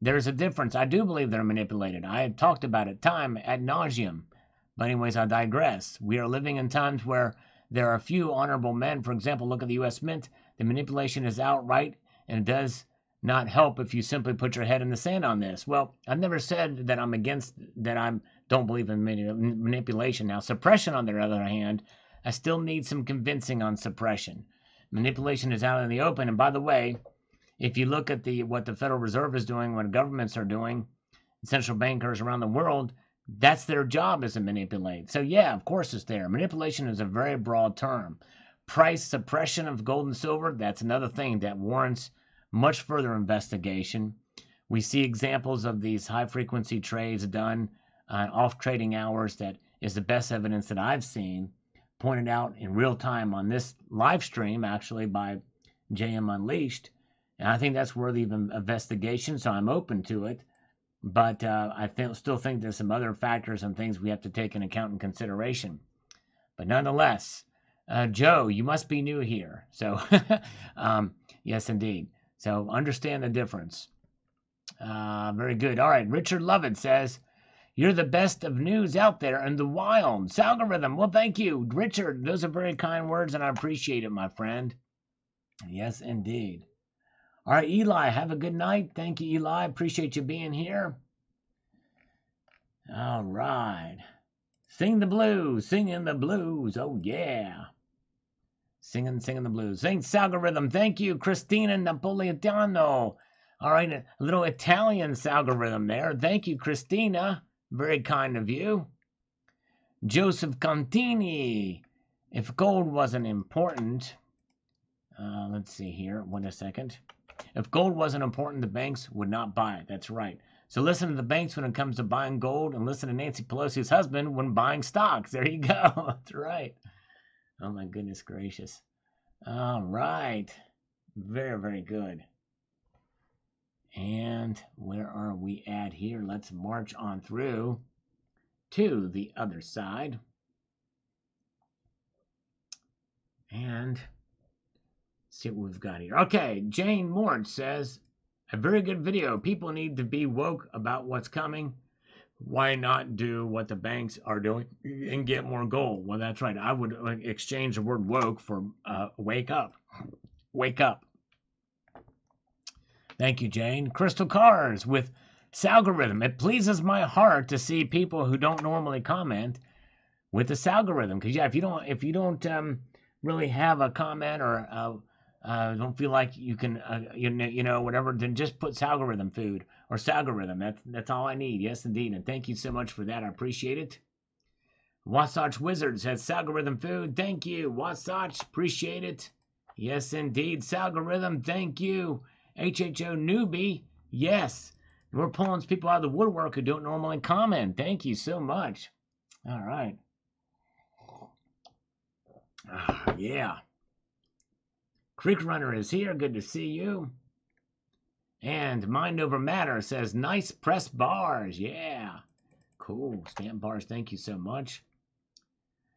there's a difference. I do believe they're manipulated. I have talked about it time ad nauseum. But anyways, I digress. We are living in times where there are few honorable men. For example, look at the U.S. Mint. The manipulation is outright, and it does not help if you simply put your head in the sand on this. Well, I've never said that I'm against, that I don't believe in manipulation. Now, suppression, on the other hand, I still need some convincing on suppression. Manipulation is out in the open. And by the way, if you look at what the Federal Reserve is doing, what governments are doing, central bankers around the world, that's their job, is to manipulate. So yeah, of course it's there. Manipulation is a very broad term. Price suppression of gold and silver, that's another thing that warrants much further investigation. We see examples of these high-frequency trades done off trading hours. That is the best evidence that I've seen, pointed out in real time on this live stream, actually, by JM Unleashed. And I think that's worthy of investigation, so I'm open to it. But I still think there's some other factors and things we have to take into account and consideration. But nonetheless, Joe, you must be new here. So, yes, indeed. So understand the difference. Very good. All right. Richard Lovett says, you're the best of news out there in the wild. Algorithm. Well, thank you, Richard. Those are very kind words, and I appreciate it, my friend. Yes, indeed. All right, Eli, have a good night. Thank you, Eli. Appreciate you being here. All right. Sing the blues. Singing the blues. Oh, yeah. Singing the blues. Saints algorithm. Thank you, Christina Napolitano. All right, a little Italian algorithm there. Thank you, Christina. Very kind of you. Joseph Contini. If gold wasn't important, let's see here. Wait a second. If gold wasn't important, the banks would not buy it. That's right. So listen to the banks when it comes to buying gold, and listen to Nancy Pelosi's husband when buying stocks. There you go. That's right. Oh, my goodness gracious. All right. Very, very good. And where are we at here? Let's march on through to the other side. And see what we've got here. Okay, Jane Mort says, a very good video. People need to be woke about what's coming. Why not do what the banks are doing and get more gold? Well, that's right. I would exchange the word woke for wake up. Wake up. Thank you, Jane. Crystal Cars with Salgorithm. It pleases my heart to see people who don't normally comment with the Salgorithm. Because yeah, if you don't really have a comment or don't feel like you can, you know, whatever, then just put Salgorithm food or Salgorithm. That's all I need. Yes, indeed. And thank you so much for that. I appreciate it. Wasatch Wizard says Salgorithm food. Thank you, Wasatch. Appreciate it. Yes, indeed. Salgorithm. Thank you. HHO Newbie. Yes. We're pulling people out of the woodwork who don't normally comment. Thank you so much. All right. Yeah. Creek Runner is here. Good to see you. And Mind Over Matter says, nice press bars. Yeah. Cool. Stamp bars. Thank you so much.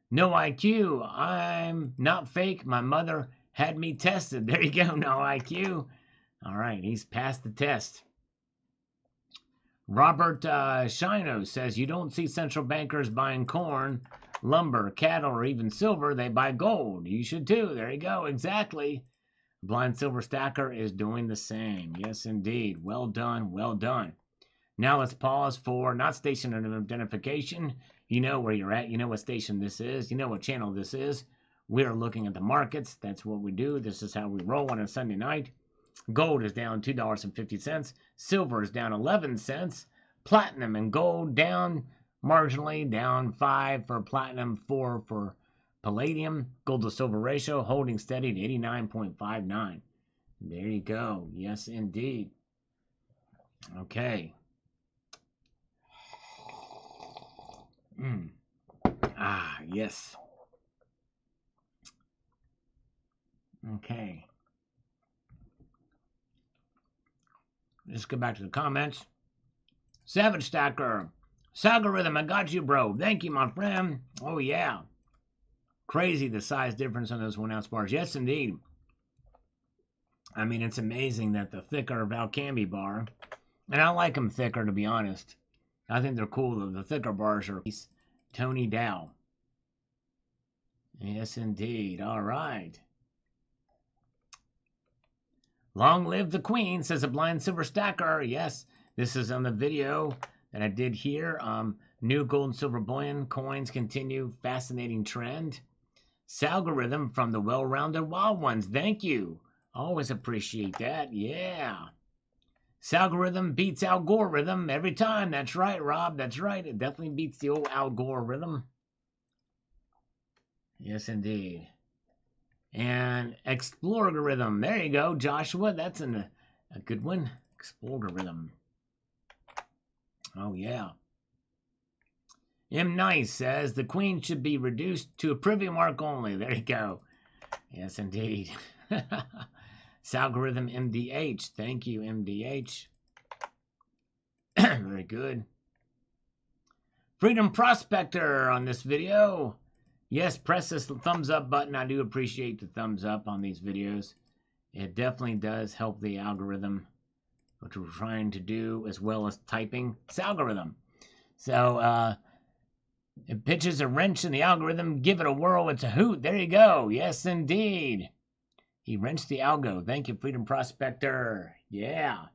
No IQ. I'm not fake. My mother had me tested. There you go. No IQ. All right. He's passed the test. Robert Shino says, you don't see central bankers buying corn, lumber, cattle, or even silver. They buy gold. You should too. There you go. Exactly. Blind Silver Stacker is doing the same. Yes, indeed. Well done. Well done. Now let's pause for not station identification. You know where you're at. You know what station this is. You know what channel this is. We're looking at the markets. That's what we do. This is how we roll on a Sunday night. Gold is down $2.50. Silver is down 11 cents. Platinum and gold down marginally, down 5 for platinum, 4 for palladium. Gold to silver ratio holding steady at 89.59. There you go. Yes, indeed. Okay. Ah, yes. Okay. Let's go back to the comments. Savage Stacker. Algorithm, I got you, bro. Thank you, my friend. Oh, yeah. Crazy the size difference on those 1 ounce bars. Yes, indeed. I mean, it's amazing that the thicker Valcambi bar, and I like them thicker, to be honest. I think they're cool. The thicker bars are Tony Dow. Yes, indeed. All right. Long live the Queen, says a blind silver stacker. Yes, this is on the video that I did here. New gold and silver bullion coins continue fascinating trend. Salgorithm from the well-rounded wild ones. Thank you. Always appreciate that. Yeah. Salgorithm beats algorithm every time. That's right, Rob. That's right. It definitely beats the old algorithm. Yes, indeed. And Exploragorithm. There you go, Joshua. That's a good one. Exploragorithm. Oh, yeah. M. Nice says the Queen should be reduced to a privy mark only. There you go. Yes, indeed. Salgorithm MDH. Thank you, MDH. Very good. Freedom Prospector on this video. Yes, press this thumbs up button. I do appreciate the thumbs up on these videos. It definitely does help the algorithm, which we're trying to do, as well as typing algorithm. So, it pitches a wrench in the algorithm. Give it a whirl. It's a hoot. There you go. Yes, indeed. He wrenched the algo. Thank you, Freedom Prospector. Yeah.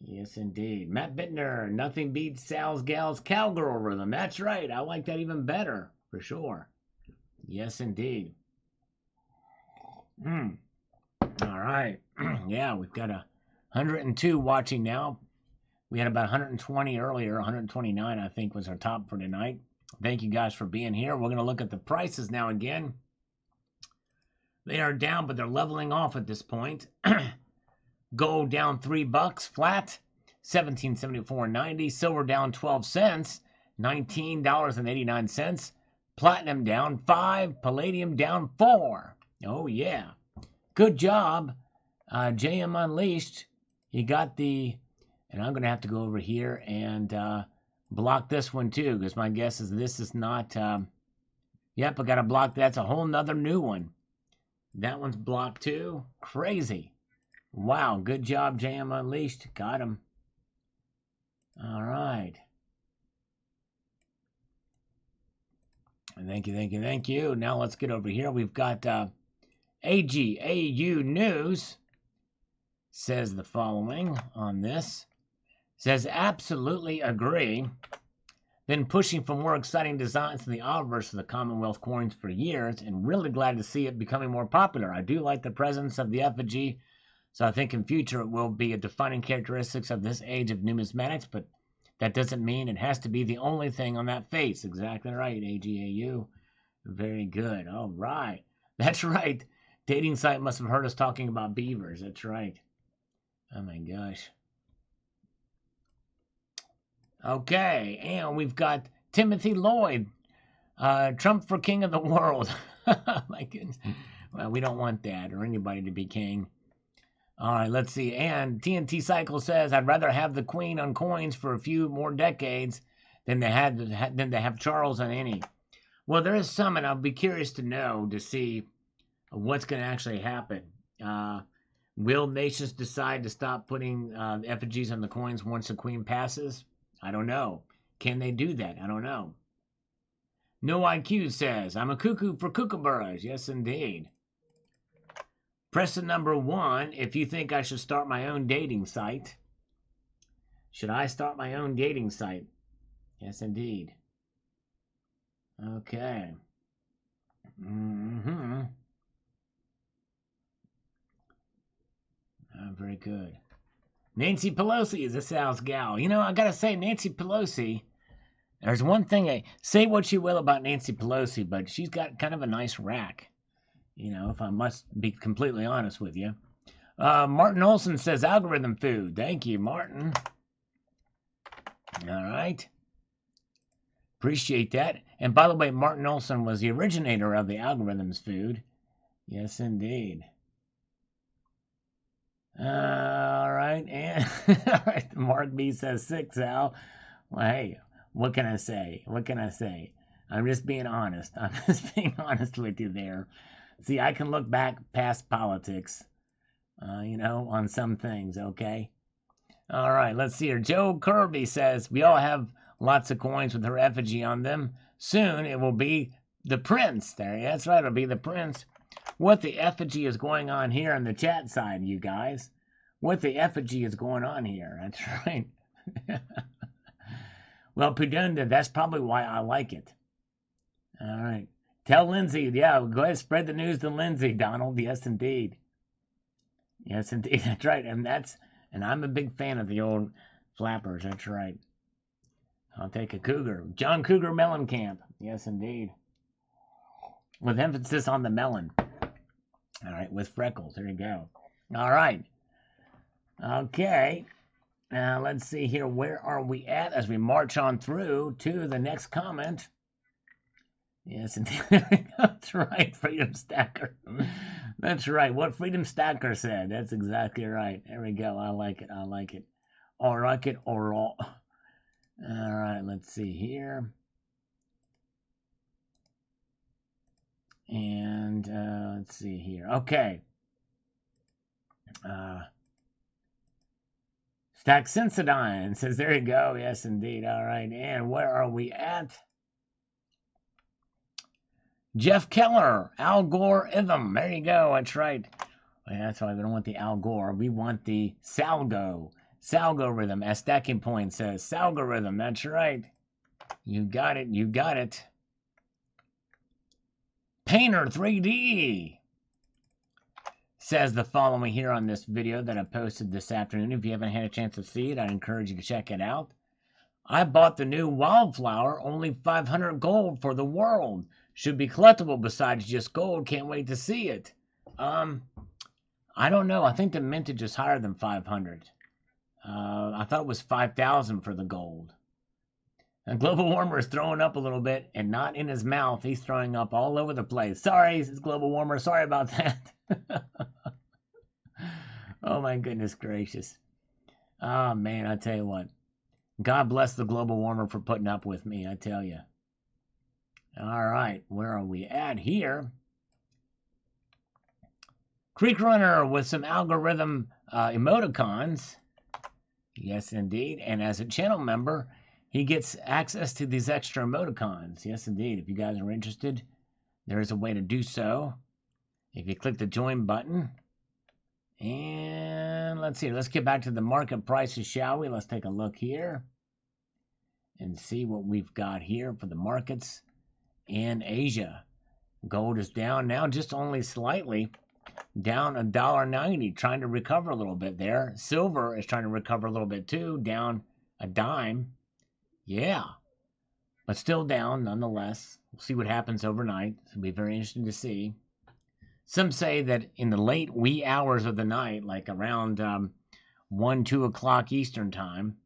Yes, indeed. Matt Bittner. Nothing beats Sal's Gal's cowgirl rhythm. That's right. I like that even better, for sure. Yes, indeed. All right. Yeah, we've got 102 watching now. We had about 120 earlier. 129, I think, was our top for tonight. Thank you guys for being here. We're going to look at the prices now again. They are down, but they're leveling off at this point. Gold down $3 flat, $17.74.90. Silver down 12 cents, $19.89. Platinum down 5. Palladium down 4. Oh yeah, good job, JM Unleashed. You got the, and I'm gonna have to go over here and block this one too, because my guess is this is not. Yep, I gotta block. That's a whole nother new one. That one's blocked too. Crazy. Wow, good job, JM Unleashed. Got him. All right. Thank you, thank you, thank you. Now let's get over here. We've got AGAU News says the following on this. Says, absolutely agree. Been pushing for more exciting designs in the obverse of the Commonwealth coins for years, and really glad to see it becoming more popular. I do like the presence of the effigy, so I think in future it will be a defining characteristics of this age of numismatics, but that doesn't mean it has to be the only thing on that face. Exactly right, AGAU. Very good. All right. That's right. Dating site must have heard us talking about beavers. That's right. Oh my gosh. Okay, and we've got Timothy Lloyd. Trump for king of the world. My goodness. Well, we don't want that or anybody to be king. All right, let's see. And TNT Cycle says, I'd rather have the Queen on coins for a few more decades than they have Charles on any. Well, there is some, and I'll be curious to know, to see what's going to actually happen. Will nations decide to stop putting effigies on the coins once the Queen passes? I don't know. Can they do that? I don't know. No IQ says, I'm a cuckoo for kookaburras. Yes, indeed. Press the number 1 if you think I should start my own dating site. Should I start my own dating site? Yes, indeed. Okay. Very good. Nancy Pelosi is a South gal. You know, I gotta say, Nancy Pelosi, there's one thing, say what you will about Nancy Pelosi, but she's got kind of a nice rack. You know, if I must be completely honest with you. Martin Olson says algorithm food. Thank you, Martin. All right. Appreciate that. And by the way, Martin Olson was the originator of the algorithms food. Yes, indeed. All right. And all right, Mark B says 6, Al. Well, hey, what can I say? What can I say? I'm just being honest. I'm just being honest with you there. See, I can look back past politics, you know, on some things, okay? All right, let's see here. Joe Kirby says, we all have lots of coins with her effigy on them. Soon it will be the prince. There, that's right, it'll be the prince. What the effigy is going on here on the chat side, you guys? What the effigy is going on here? That's right. Well, Pudunda, that's probably why I like it. All right. Tell Lindsay, yeah, go ahead, spread the news to Lindsay, Donald. Yes, indeed. Yes, indeed. That's right. And I'm a big fan of the old flappers. That's right. I'll take a cougar. John Cougar Mellencamp. Yes, indeed. With emphasis on the melon. All right, with freckles. There you go. All right. Okay. Now, let's see here. Where are we at as we march on through to the next comment? Yes, that's right, Freedom Stacker. That's right, what Freedom Stacker said. That's exactly right. There we go. I like it. I like it. I like it. All right, let's see here. And let's see here. Okay. Stack Sensodyne says, there you go. Yes, indeed. All right. And where are we at? Jeff Keller, algorithm. There you go. That's right. Well, that's why we don't want the Al Gore. We want the Salgo. Salgorithm, as Stacking Point says. Salgorithm. That's right. You got it. You got it. Painter 3D says the following here on this video that I posted this afternoon. If you haven't had a chance to see it, I encourage you to check it out. I bought the new Wildflower, only 500 gold for the world. Should be collectible besides just gold. Can't wait to see it. I don't know. I think the mintage is higher than 500. I thought it was 5,000 for the gold. And Global Warmer is throwing up a little bit, and not in his mouth. He's throwing up all over the place. Sorry, it's Global Warmer. Sorry about that. Oh, my goodness gracious. Oh, man, I tell you what. God bless the Global Warmer for putting up with me, I tell you. All right, where are we at here? Creek Runner with some algorithm emoticons. Yes, indeed. And as a channel member, he gets access to these extra emoticons. Yes, indeed. If you guys are interested, there is a way to do so. If you click the join button. And let's see. Let's get back to the market prices, shall we? Let's take a look here and see what we've got here for the markets in Asia. Gold is down now, just only slightly. Down $1.90, trying to recover a little bit there. Silver is trying to recover a little bit too, down a dime. Yeah, but still down nonetheless. We'll see what happens overnight. It'll be very interesting to see. Some say that in the late wee hours of the night, like around 1, 2 o'clock Eastern time,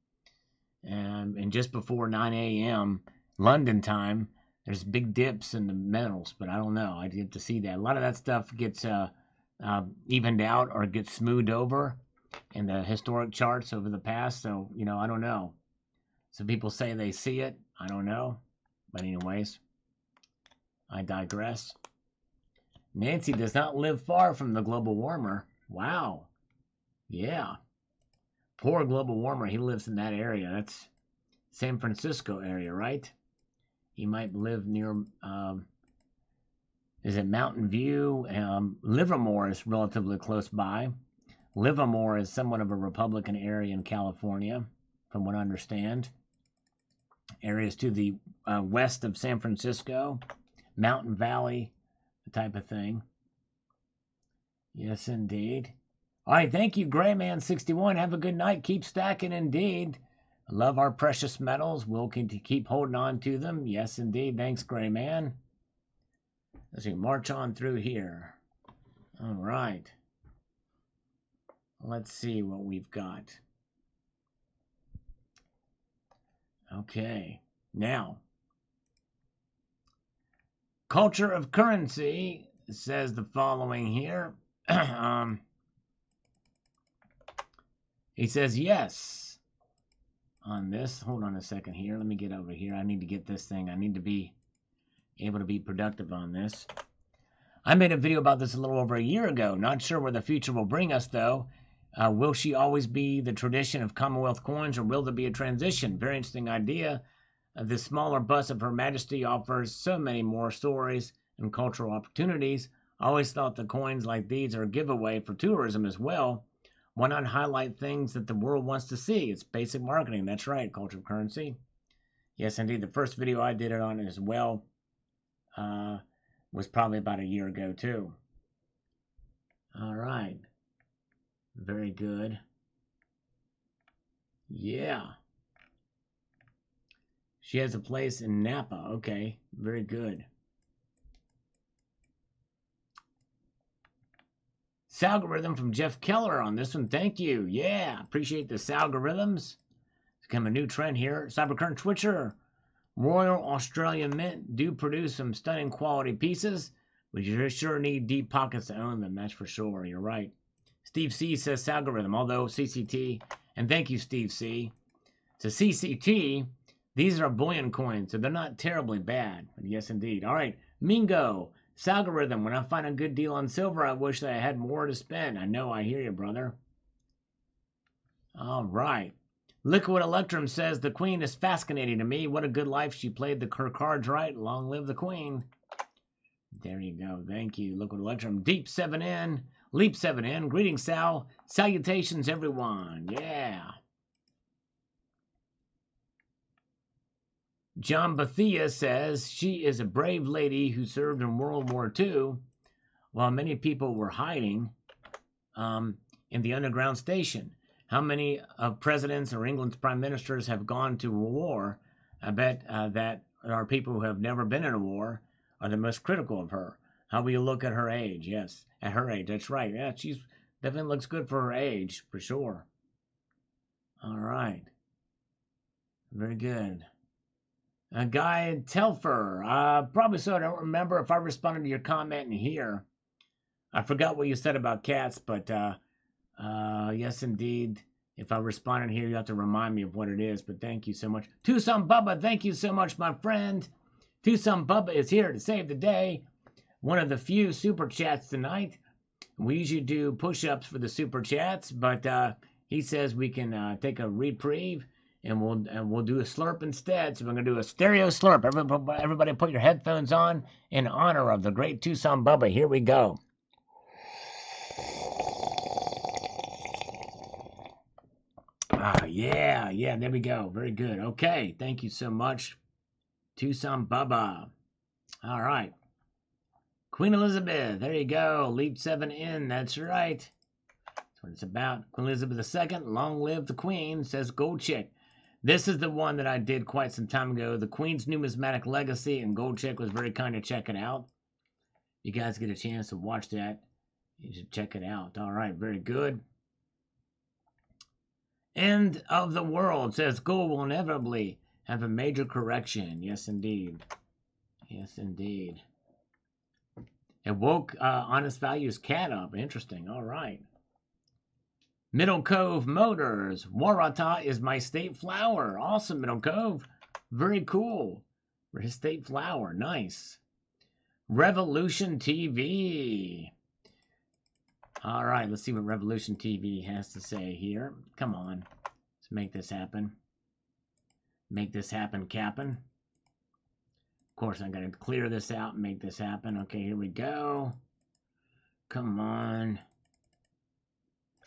and just before 9 a.m. London time, there's big dips in the metals, but I don't know. I get to see that. A lot of that stuff gets evened out or gets smoothed over in the historic charts over the past. So, you know, I don't know. Some people say they see it. I don't know. But anyways, I digress. Nancy does not live far from the Global Warmer. Wow. Yeah. Poor Global Warmer. He lives in that area. That's San Francisco area, right? He might live near, is it Mountain View? Livermore is relatively close by. Livermore is somewhat of a Republican area in California, from what I understand. Areas to the west of San Francisco, Mountain Valley, type of thing. Yes, indeed. All right, thank you, Grayman61. Have a good night. Keep stacking, indeed. I love our precious metals. We'll keep holding on to them. Yes, indeed. Thanks, Grayman. Let's see, march on through here. All right. Let's see what we've got. Okay, now, Culture of Currency says the following here. He says yes on this. Hold on a second here. Let me get over here. I need to get this thing. I need to be able to be productive on this. I made a video about this a little over a year ago. Not sure where the future will bring us, though. Will she always be the tradition of Commonwealth coins, or will there be a transition? Very interesting idea. The smaller bust of Her Majesty offers so many more stories and cultural opportunities. I always thought the coins like these are a giveaway for tourism as well. Why not highlight things that the world wants to see? It's basic marketing. That's right, Culture of Currency. Yes, indeed. The first video I did it on as well was probably about a year ago, too. All right. Very good. Yeah. She has a place in Napa. Okay. Very good. Salgorithm from Jeff Keller on this one. Thank you. Yeah. Appreciate the Salgorithms. It's become a new trend here. Cybercurrent Twitcher. Royal Australian Mint do produce some stunning quality pieces, but you sure need deep pockets to own them. That's for sure. You're right. Steve C says Salgorithm, although CCT, and thank you, Steve C. So CCT, these are bullion coins, so they're not terribly bad. But yes, indeed. All right, Mingo, Salgorithm. When I find a good deal on silver, I wish that I had more to spend. I know, I hear you, brother. All right. Liquid Electrum says the Queen is fascinating to me. What a good life. She played her cards right. Long live the Queen. There you go. Thank you, Liquid Electrum. Deep 7N. Leap 7N. Greetings, Sal. Salutations, everyone. Yeah. John Bethia says she is a brave lady who served in World War II while many people were hiding in the underground station. How many presidents or England's prime ministers have gone to war? I bet that our people who have never been in a war are the most critical of her. How will you look at her age? Yes, at her age. That's right. Yeah, she's definitely looks good for her age, for sure. All right. Very good. Guy Telfer. Probably so. I don't remember if I responded to your comment in here. I forgot what you said about cats, but yes, indeed. If I responded here, you have to remind me of what it is, but thank you so much. Tucson Bubba, thank you so much, my friend. Tucson Bubba is here to save the day. One of the few super chats tonight. We usually do push-ups for the super chats, but he says we can take a reprieve and we'll do a slurp instead. So we're gonna do a stereo slurp. Everybody put your headphones on in honor of the great Tucson Bubba. Here we go. Yeah, there we go. Very good. Okay, thank you so much, Tucson Bubba. All right. Queen Elizabeth, there you go. Leap 7N, that's right. That's what it's about. Queen Elizabeth II, long live the Queen, says Gold Chick. This is the one that I did quite some time ago. The Queen's Numismatic Legacy, and Gold Chick was very kind to check it out. You guys get a chance to watch that, you should check it out. All right, very good. End of the world, says gold will inevitably have a major correction. Yes, indeed. Yes, indeed. It woke Honest Values cat up. Interesting. All right. Middle Cove Motors. Warata is my state flower. Awesome, Middle Cove. Very cool. For his state flower. Nice. Revolution TV. All right, let's see what Revolution TV has to say here. Come on. Let's make this happen. Make this happen, Cap'n. Of course, I gotta clear this out and make this happen. Okay, here we go. Come on.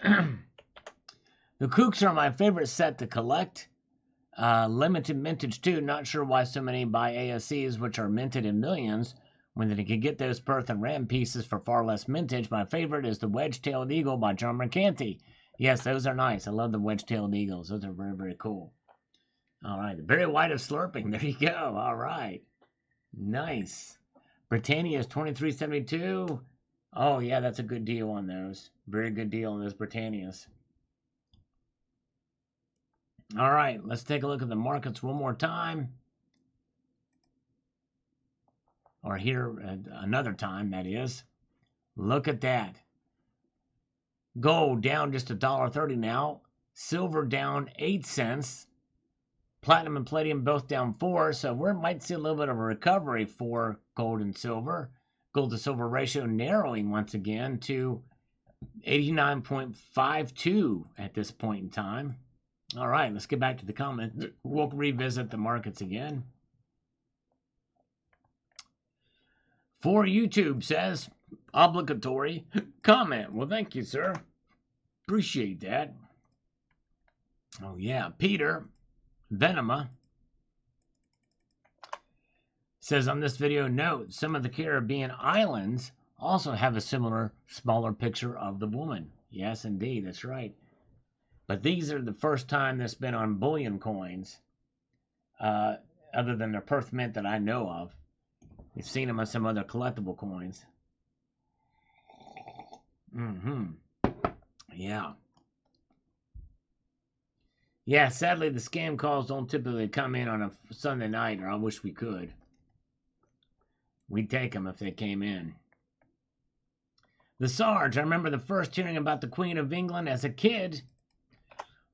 The Kooks are my favorite set to collect. Limited mintage too. Not sure why so many buy ASCs, which are minted in millions, when they can get those Perth and Ram pieces for far less mintage. My favorite is the Wedge-tailed Eagle by John Mercanti. Yes, those are nice. I love the Wedge-tailed Eagles. Those are very, very cool. All right, the Barry White of slurping. There you go. All right, nice. Britannia is $23.72. Oh yeah, that's a good deal on those. Very good deal on those Britannias. All right, let's take a look at the markets one more time. Or here another time, that is. Look at that. Gold down just $1.30 now. Silver down 8 cents. Platinum and palladium both down 4, so we might see a little bit of a recovery for gold and silver. Gold to silver ratio narrowing once again to 89.52 at this point in time. All right, let's get back to the comments. We'll revisit the markets again. For YouTube says, obligatory comment. Well, thank you, sir. Appreciate that. Oh, yeah. Peter Venema says on this video, note, some of the Caribbean islands also have a similar, smaller picture of the woman. Yes, indeed. That's right. But these are the first time that's been on bullion coins, other than the Perth Mint that I know of. We've seen them on some other collectible coins. Yeah. Yeah, sadly, the scam calls don't typically come in on a Sunday night, or I wish we could. We'd take them if they came in. The Sarge, I remember the first hearing about the Queen of England as a kid.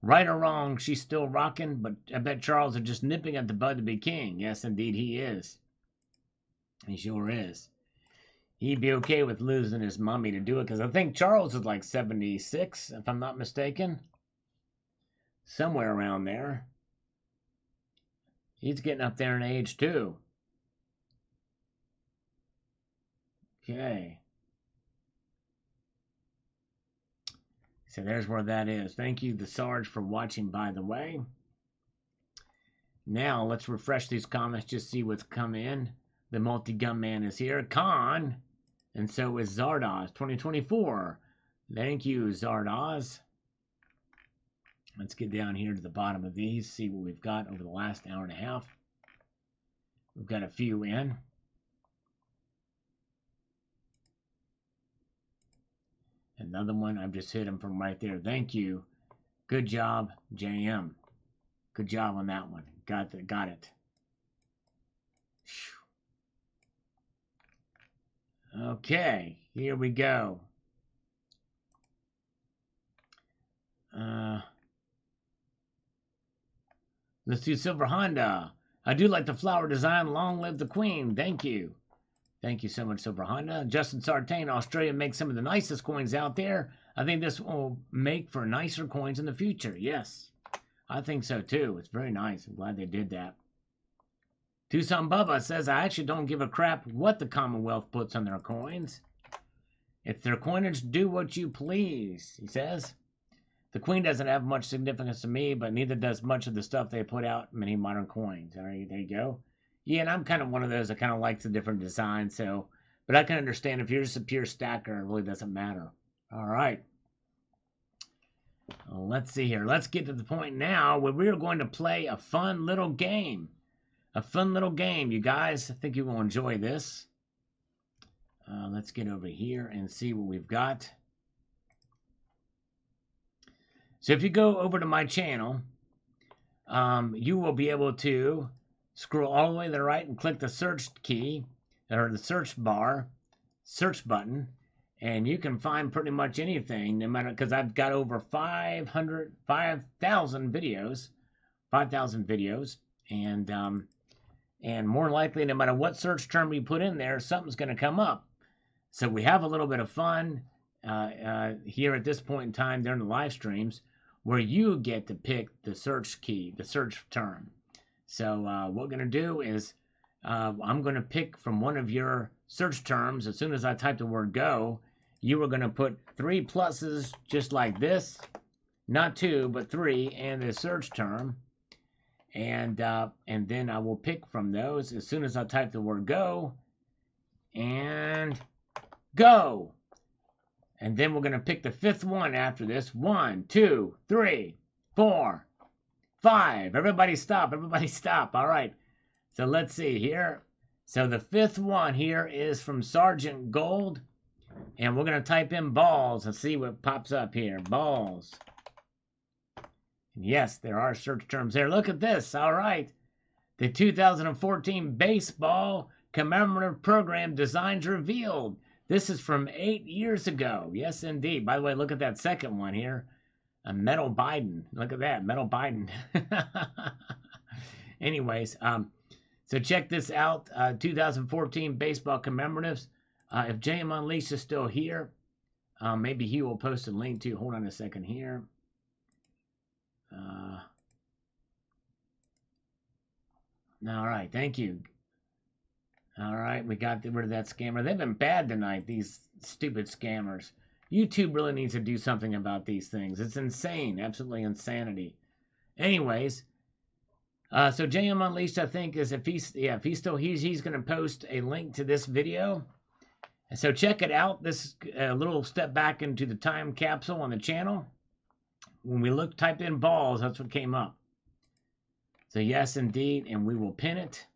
Right or wrong, she's still rocking, but I bet Charles is just nipping at the bud to be king. Yes, indeed, he is. He sure is. He'd be okay with losing his mummy to do it, because I think Charles is like 76, if I'm not mistaken. Somewhere around there. He's getting up there in age, too. Okay. So there's where that is. Thank you, the Sarge, for watching, by the way. Now, let's refresh these comments, just see what's come in. The multi-gun man is here. Khan. And so is Zardoz, 2024. Thank you, Zardoz. Let's get down here to the bottom of these, see what we've got over the last hour and a half. We've got a few in. Another one, I've just hit him from right there. Thank you. Good job, JM. Good job on that one. Got it. Okay, here we go. Let's do Silver Honda. I do like the flower design. Long live the Queen. Thank you. Thank you so much, Silver Honda. Justin Sartain, Australia makes some of the nicest coins out there. I think this will make for nicer coins in the future. Yes, I think so too. It's very nice. I'm glad they did that. Tucson Bubba says, I actually don't give a crap what the Commonwealth puts on their coins. It's their coinage, do what you please, he says. The Queen doesn't have much significance to me, but neither does much of the stuff they put out in many modern coins. All right, there you go. Yeah, and I'm kind of one of those that kind of likes the different designs, so, but I can understand if you're just a pure stacker, it really doesn't matter. All right. Well, let's see here. Let's get to the point now where we're going to play a fun little game. A fun little game, you guys. I think you will enjoy this. Let's get over here and see what we've got. So if you go over to my channel, you will be able to scroll all the way to the right and click the search key, or the search bar, search button, and you can find pretty much anything, no matter, because I've got over 5,000 videos, and more likely, no matter what search term you put in there, something's going to come up. So we have a little bit of fun here at this point in time during the live streams, where you get to pick the search key, the search term. So what we're going to do is I'm going to pick from one of your search terms. As soon as I type the word go, you are going to put 3 pluses just like this. Not 2, but 3, and the search term. and then I will pick from those as soon as I type the word go, and go. And then we're going to pick the fifth one after this. 1, 2, 3, 4, 5. Everybody stop. Everybody stop. All right. So let's see here. So the fifth one here is from Sergeant Gold. And we're going to type in balls and see what pops up here. Balls. Yes, there are search terms there. Look at this. All right. The 2014 baseball commemorative program designs revealed. This is from 8 years ago. Yes, indeed. By the way, look at that second one here. A Metal Biden. Look at that. Metal Biden. Anyways, so check this out. 2014 baseball commemoratives. If JM Unleashed is still here, maybe he will post a link to. Hold on a second here. All right. Thank you. All right, we got rid of that scammer. They've been bad tonight, these stupid scammers. YouTube really needs to do something about these things. It's insane, absolutely insanity. Anyways, so JM Unleashed, I think, is if he's going to post a link to this video. So check it out. This little step back into the time capsule on the channel. When we typed in balls, that's what came up. So yes, indeed, and we will pin it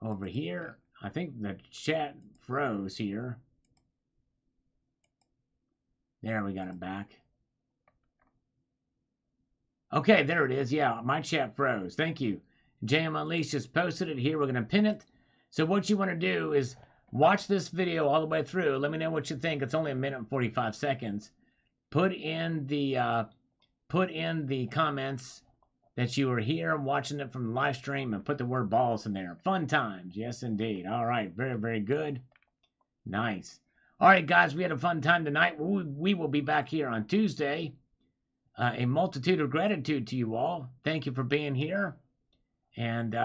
over here. I think the chat froze here. There, we got it back. Okay, there it is. Yeah, my chat froze. Thank you. JM Unleashed just posted it here. We're going to pin it. So what you want to do is watch this video all the way through. Let me know what you think. It's only 1 minute and 45 seconds. Put in the comments that you were here watching it from the live stream and put the word balls in there. Fun times. Yes, indeed. All right. Very, very good. Nice. All right, guys. We had a fun time tonight. We will be back here on Tuesday. A multitude of gratitude to you all. Thank you for being here. And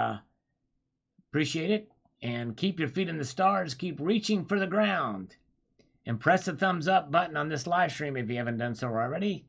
appreciate it. And keep your feet in the stars. Keep reaching for the ground. And press the thumbs up button on this live stream if you haven't done so already.